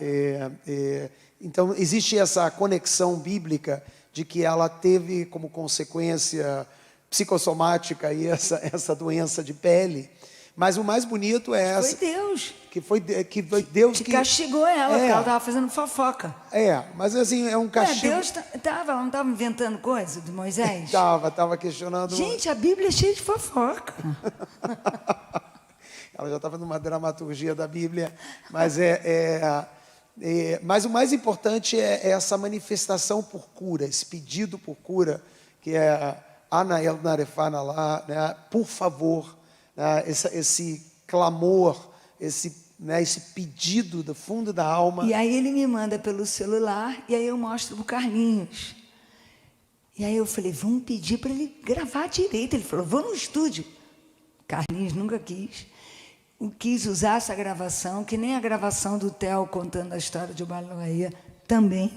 Então, existe essa conexão bíblica de que ela teve como consequência psicossomática e essa doença de pele. Mas o mais bonito é essa. Foi Deus. Que foi Deus que castigou ela, porque ela estava fazendo fofoca. Mas assim, é um castigo. Deus ela não estava inventando coisa de Moisés? Estava questionando. Gente, a Bíblia é cheia de fofoca. Ela já estava numa dramaturgia da Bíblia, mas mas o mais importante é essa manifestação por cura, esse pedido por cura, que é Ana El Narefana lá, né? Por favor, né? Esse clamor, esse pedido do fundo da alma. E aí ele me manda pelo celular, e aí eu mostro para o Carlinhos. E aí eu falei, vamos pedir para ele gravar direito. Ele falou, vou no estúdio. Carlinhos nunca quis usar essa gravação, que nem a gravação do Theo contando a história de Baloaia também.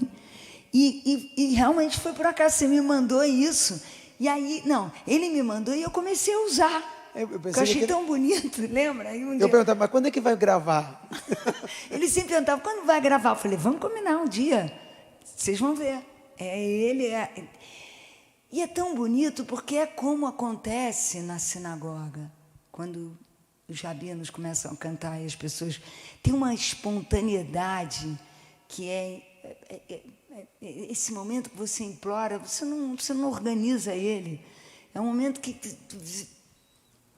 E realmente foi por acaso, você me mandou isso. E aí, ele me mandou e eu comecei a usar. Eu achei tão bonito, lembra? Aí eu perguntava, mas quando é que vai gravar? Ele sempre perguntava, quando vai gravar? Eu falei, vamos combinar um dia, vocês vão ver. E é tão bonito porque é como acontece na sinagoga, quando os rabinos começam a cantar e as pessoas têm uma espontaneidade que esse momento que você implora, você não organiza ele. É um momento que,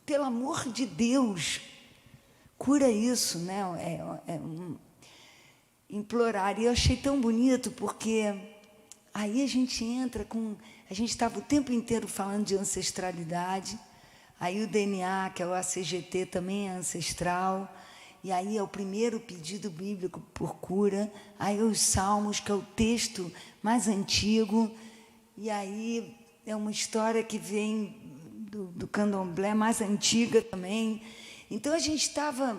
pelo amor de Deus, cura isso, né? Implorar. E eu achei tão bonito porque aí a gente entra a gente estava o tempo inteiro falando de ancestralidade. Aí o DNA, que é o ACGT, também é ancestral. E aí é o primeiro pedido bíblico por cura. Aí os Salmos, que é o texto mais antigo. E aí é uma história que vem do candomblé, mais antiga também. Então a gente estava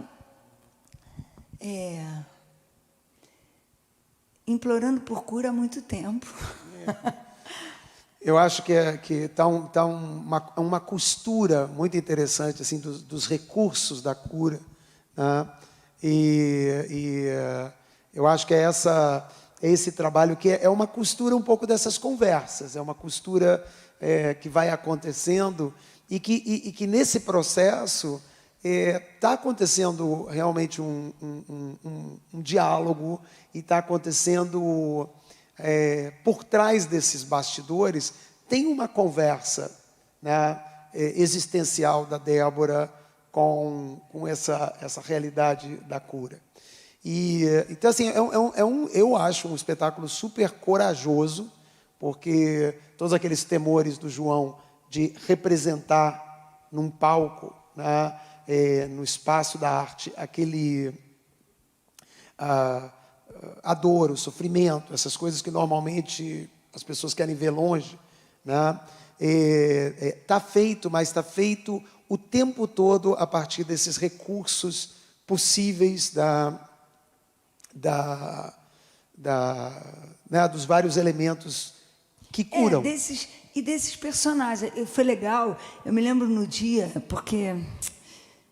implorando por cura há muito tempo. Eu acho que tá uma costura muito interessante assim dos recursos da cura, né? Eu acho que é esse trabalho que é uma costura um pouco dessas conversas, é uma costura que vai acontecendo e que nesse processo está acontecendo realmente um diálogo e está acontecendo por trás desses bastidores tem uma conversa, né, existencial da Débora com essa realidade da cura. Então, assim, eu acho um espetáculo super corajoso, porque todos aqueles temores do João de representar num palco, né, no espaço da arte, a dor, o sofrimento, essas coisas que normalmente as pessoas querem ver longe, né? Está feito, mas está feito o tempo todo a partir desses recursos possíveis né, dos vários elementos que curam. Desses personagens. Foi legal, eu me lembro no dia, porque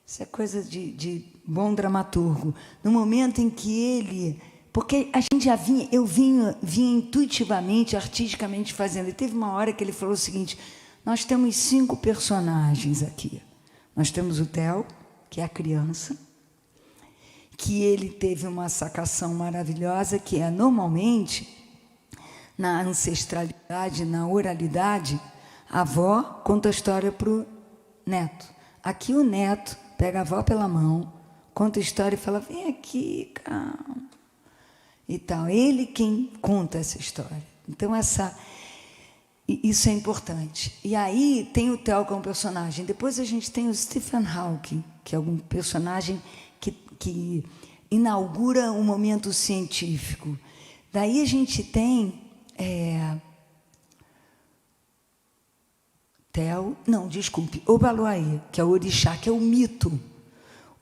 isso é coisa de bom dramaturgo, no momento em que ele... Porque a gente eu vinha intuitivamente, artisticamente fazendo. E teve uma hora que ele falou o seguinte, nós temos 5 personagens aqui. Nós temos o Theo, que é a criança, que ele teve uma sacação maravilhosa, que é, normalmente, na ancestralidade, na oralidade, a avó conta a história para o neto. Aqui o neto pega a avó pela mão, conta a história e fala, vem aqui, calma. E tal. Ele quem conta essa história. Então, isso é importante. E aí tem o Theo, que é um personagem. Depois a gente tem o Stephen Hawking, que é um personagem que inaugura um momento científico. Daí a gente tem Obaloaê, que é o orixá, que é o mito.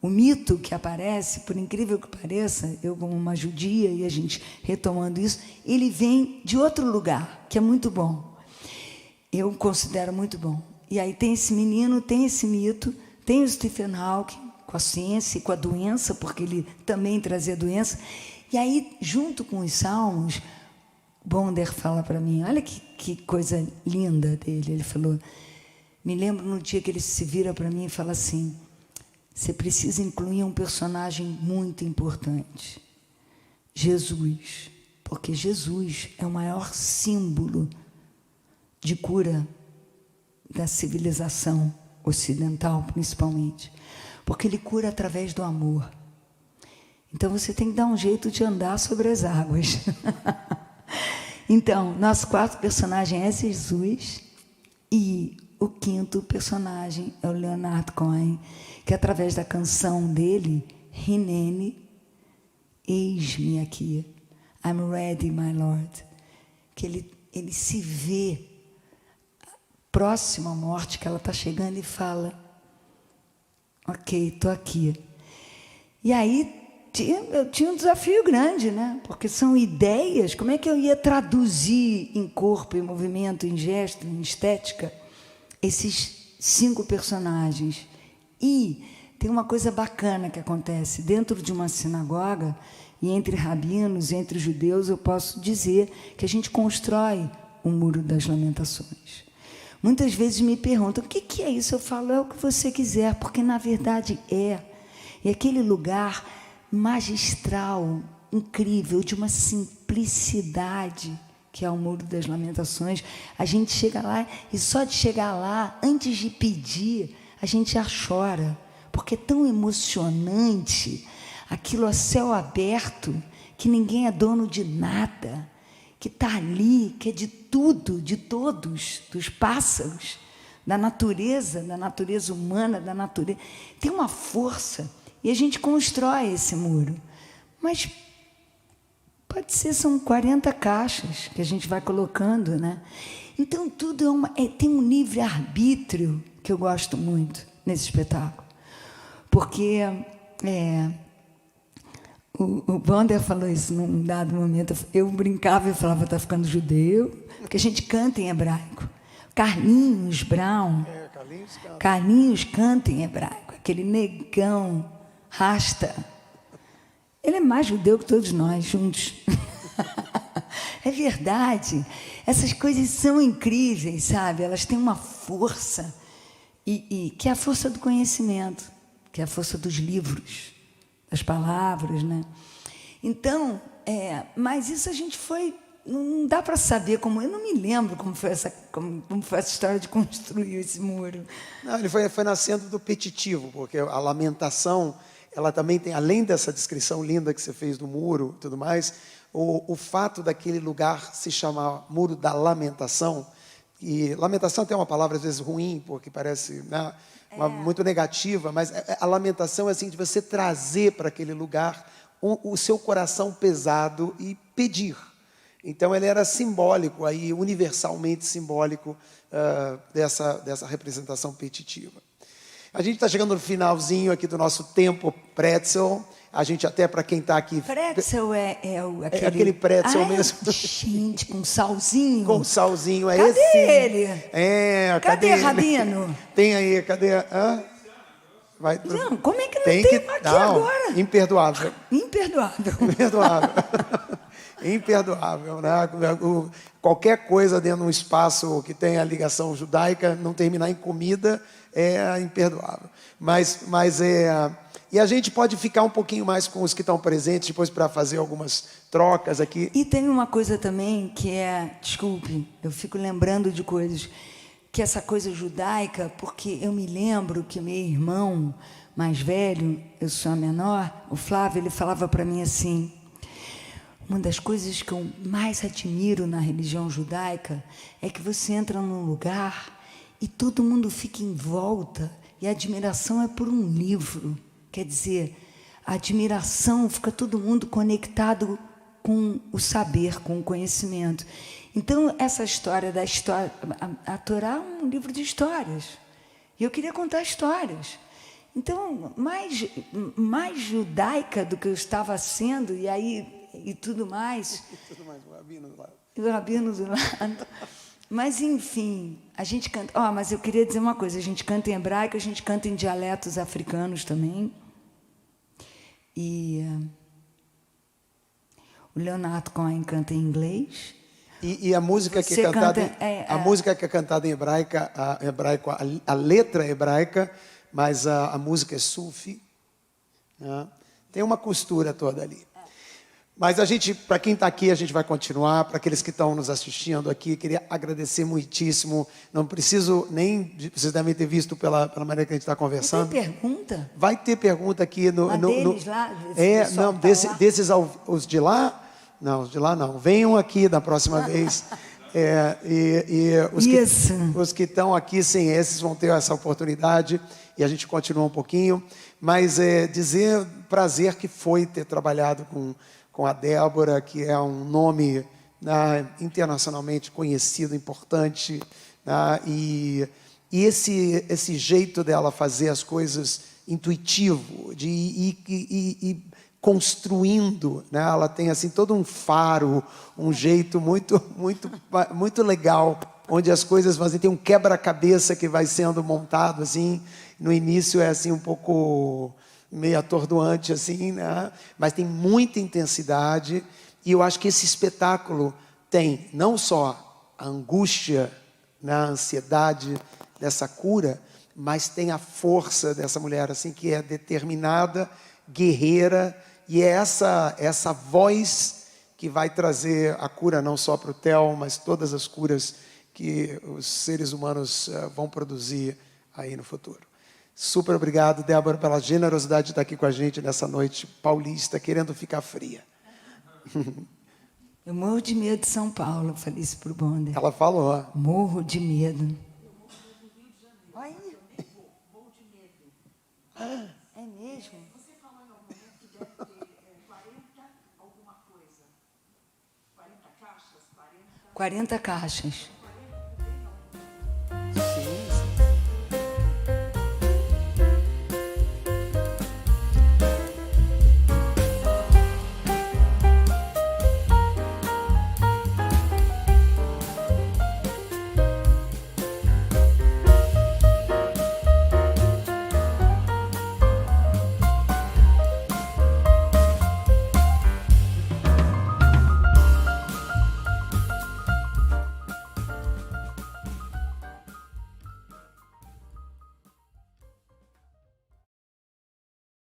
O mito que aparece, por incrível que pareça, eu como uma judia, e a gente retomando isso, ele vem de outro lugar, que é muito bom. Eu considero muito bom. E aí tem esse menino, tem esse mito, tem o Stephen Hawking, com a ciência e com a doença, porque ele também trazia doença. E aí, junto com os salmos, Bonder fala para mim, olha que coisa linda dele. Ele falou, me lembro no dia que ele se vira para mim e fala assim, você precisa incluir um personagem muito importante, Jesus, porque Jesus é o maior símbolo de cura da civilização ocidental, principalmente, porque ele cura através do amor. Então, você tem que dar um jeito de andar sobre as águas. Então, nosso quarto personagem é Jesus e o quinto personagem é o Leonard Cohen, que através da canção dele, Hineni, eis-me aqui, I'm ready, my Lord, que ele se vê próximo à morte, que ela está chegando e fala, ok, estou aqui. E aí, eu tinha um desafio grande, né? Porque são ideias, como é que eu ia traduzir em corpo, em movimento, em gesto, em estética, esses 5 personagens? E tem uma coisa bacana que acontece dentro de uma sinagoga, e entre rabinos, entre judeus, eu posso dizer que a gente constrói o Muro das Lamentações. Muitas vezes me perguntam, o que é isso? Eu falo, é o que você quiser, porque na verdade é. E aquele lugar magistral, incrível, de uma simplicidade, que é o Muro das Lamentações, a gente chega lá e só de chegar lá, antes de pedir, a gente já chora, porque é tão emocionante, aquilo a céu aberto, que ninguém é dono de nada, que está ali, que é de tudo, de todos, dos pássaros, da natureza humana, da natureza. Tem uma força, e a gente constrói esse muro. Mas pode ser, são 40 caixas que a gente vai colocando, né? Então, tudo tem um livre-arbítrio que eu gosto muito nesse espetáculo. Porque o Wander falou isso num dado momento. Eu brincava e falava, está ficando judeu, porque a gente canta em hebraico. Carlinhos Brown, Carlinhos canta em hebraico. Aquele negão, rasta. Ele é mais judeu que todos nós juntos. É verdade. Essas coisas são incríveis, sabe? Elas têm uma força, que é a força do conhecimento, que é a força dos livros, das palavras, né? Então, mas isso a gente foi... Não dá para saber como... Eu não me lembro como foi essa história de construir esse muro. Não, ele foi nascendo do petitivo, porque a lamentação, ela também tem, além dessa descrição linda que você fez do muro e tudo mais, o fato daquele lugar se chamar Muro da Lamentação, e lamentação tem uma palavra às vezes ruim, porque parece, né, muito negativa, mas a lamentação é assim, de você trazer para aquele lugar o seu coração pesado e pedir. Então, ele era simbólico, aí, universalmente simbólico dessa representação petitiva. A gente está chegando no finalzinho aqui do nosso tempo pretzel. A gente até, para quem está aqui... Pretzel aquele pretzel mesmo. Gente, com salzinho. Com salzinho, cadê esse. Cadê ele? Cadê ele? Rabino? Tem aí, cadê? Vai, não, como é que não tem aqui agora? Imperdoável. Imperdoável. Imperdoável. Imperdoável, né? Qualquer coisa dentro de um espaço que tenha ligação judaica, não terminar em comida é imperdoável. E a gente pode ficar um pouquinho mais com os que estão presentes, depois para fazer algumas trocas aqui. E tem uma coisa também que é, desculpe, eu fico lembrando de coisas, que essa coisa judaica, porque eu me lembro que meu irmão mais velho, eu sou a menor, o Flávio, ele falava para mim assim, uma das coisas que eu mais admiro na religião judaica é que você entra num lugar e todo mundo fica em volta e a admiração é por um livro. Quer dizer, a admiração, fica todo mundo conectado com o saber, com o conhecimento. Então, essa história da história... A Torá é um livro de histórias. E eu queria contar histórias. Então, mais judaica do que eu estava sendo, e tudo mais. Tudo mais, o rabino do lado. E o rabino do lado. Mas, enfim, a gente canta... mas eu queria dizer uma coisa, a gente canta em hebraico, a gente canta em dialetos africanos também. E o Leonardo Cohen canta em inglês. E a música que é cantada, a música que é cantada em hebraico, a letra é hebraica, mas a música é sufi, né? Tem uma costura toda ali. Mas a gente, para quem está aqui, a gente vai continuar. Para aqueles que estão nos assistindo aqui, queria agradecer muitíssimo. Não preciso nem... Vocês devem ter visto pela maneira que a gente está conversando. Tem pergunta? Vai ter pergunta aqui no... deles lá? Não, desses os de lá? Não, os de lá não. Venham aqui da próxima vez. Os que estão aqui sem esses vão ter essa oportunidade. E a gente continua um pouquinho. Mas dizer prazer que foi ter trabalhado com a Débora, que é um nome internacionalmente conhecido, importante, e esse jeito dela fazer as coisas intuitivo, de ir construindo, né? Ela tem assim todo um faro, um jeito muito legal, onde as coisas fazem, tem um quebra-cabeça que vai sendo montado assim. No início é assim um pouco meio atordoante assim, né? Mas tem muita intensidade, e eu acho que esse espetáculo tem não só a angústia, né, a ansiedade dessa cura, mas tem a força dessa mulher assim que é determinada, guerreira, e é essa voz que vai trazer a cura não só para o Theo, mas todas as curas que os seres humanos vão produzir aí no futuro. Super obrigado, Débora, pela generosidade de estar aqui com a gente nessa noite paulista, querendo ficar fria. Eu morro de medo de São Paulo, falei isso pro Bonder. Ela falou. Morro de medo. Aí. Morro de medo. É mesmo? Você falou em algum momento que deve ter 40 alguma coisa. 40 caixas? 40 caixas.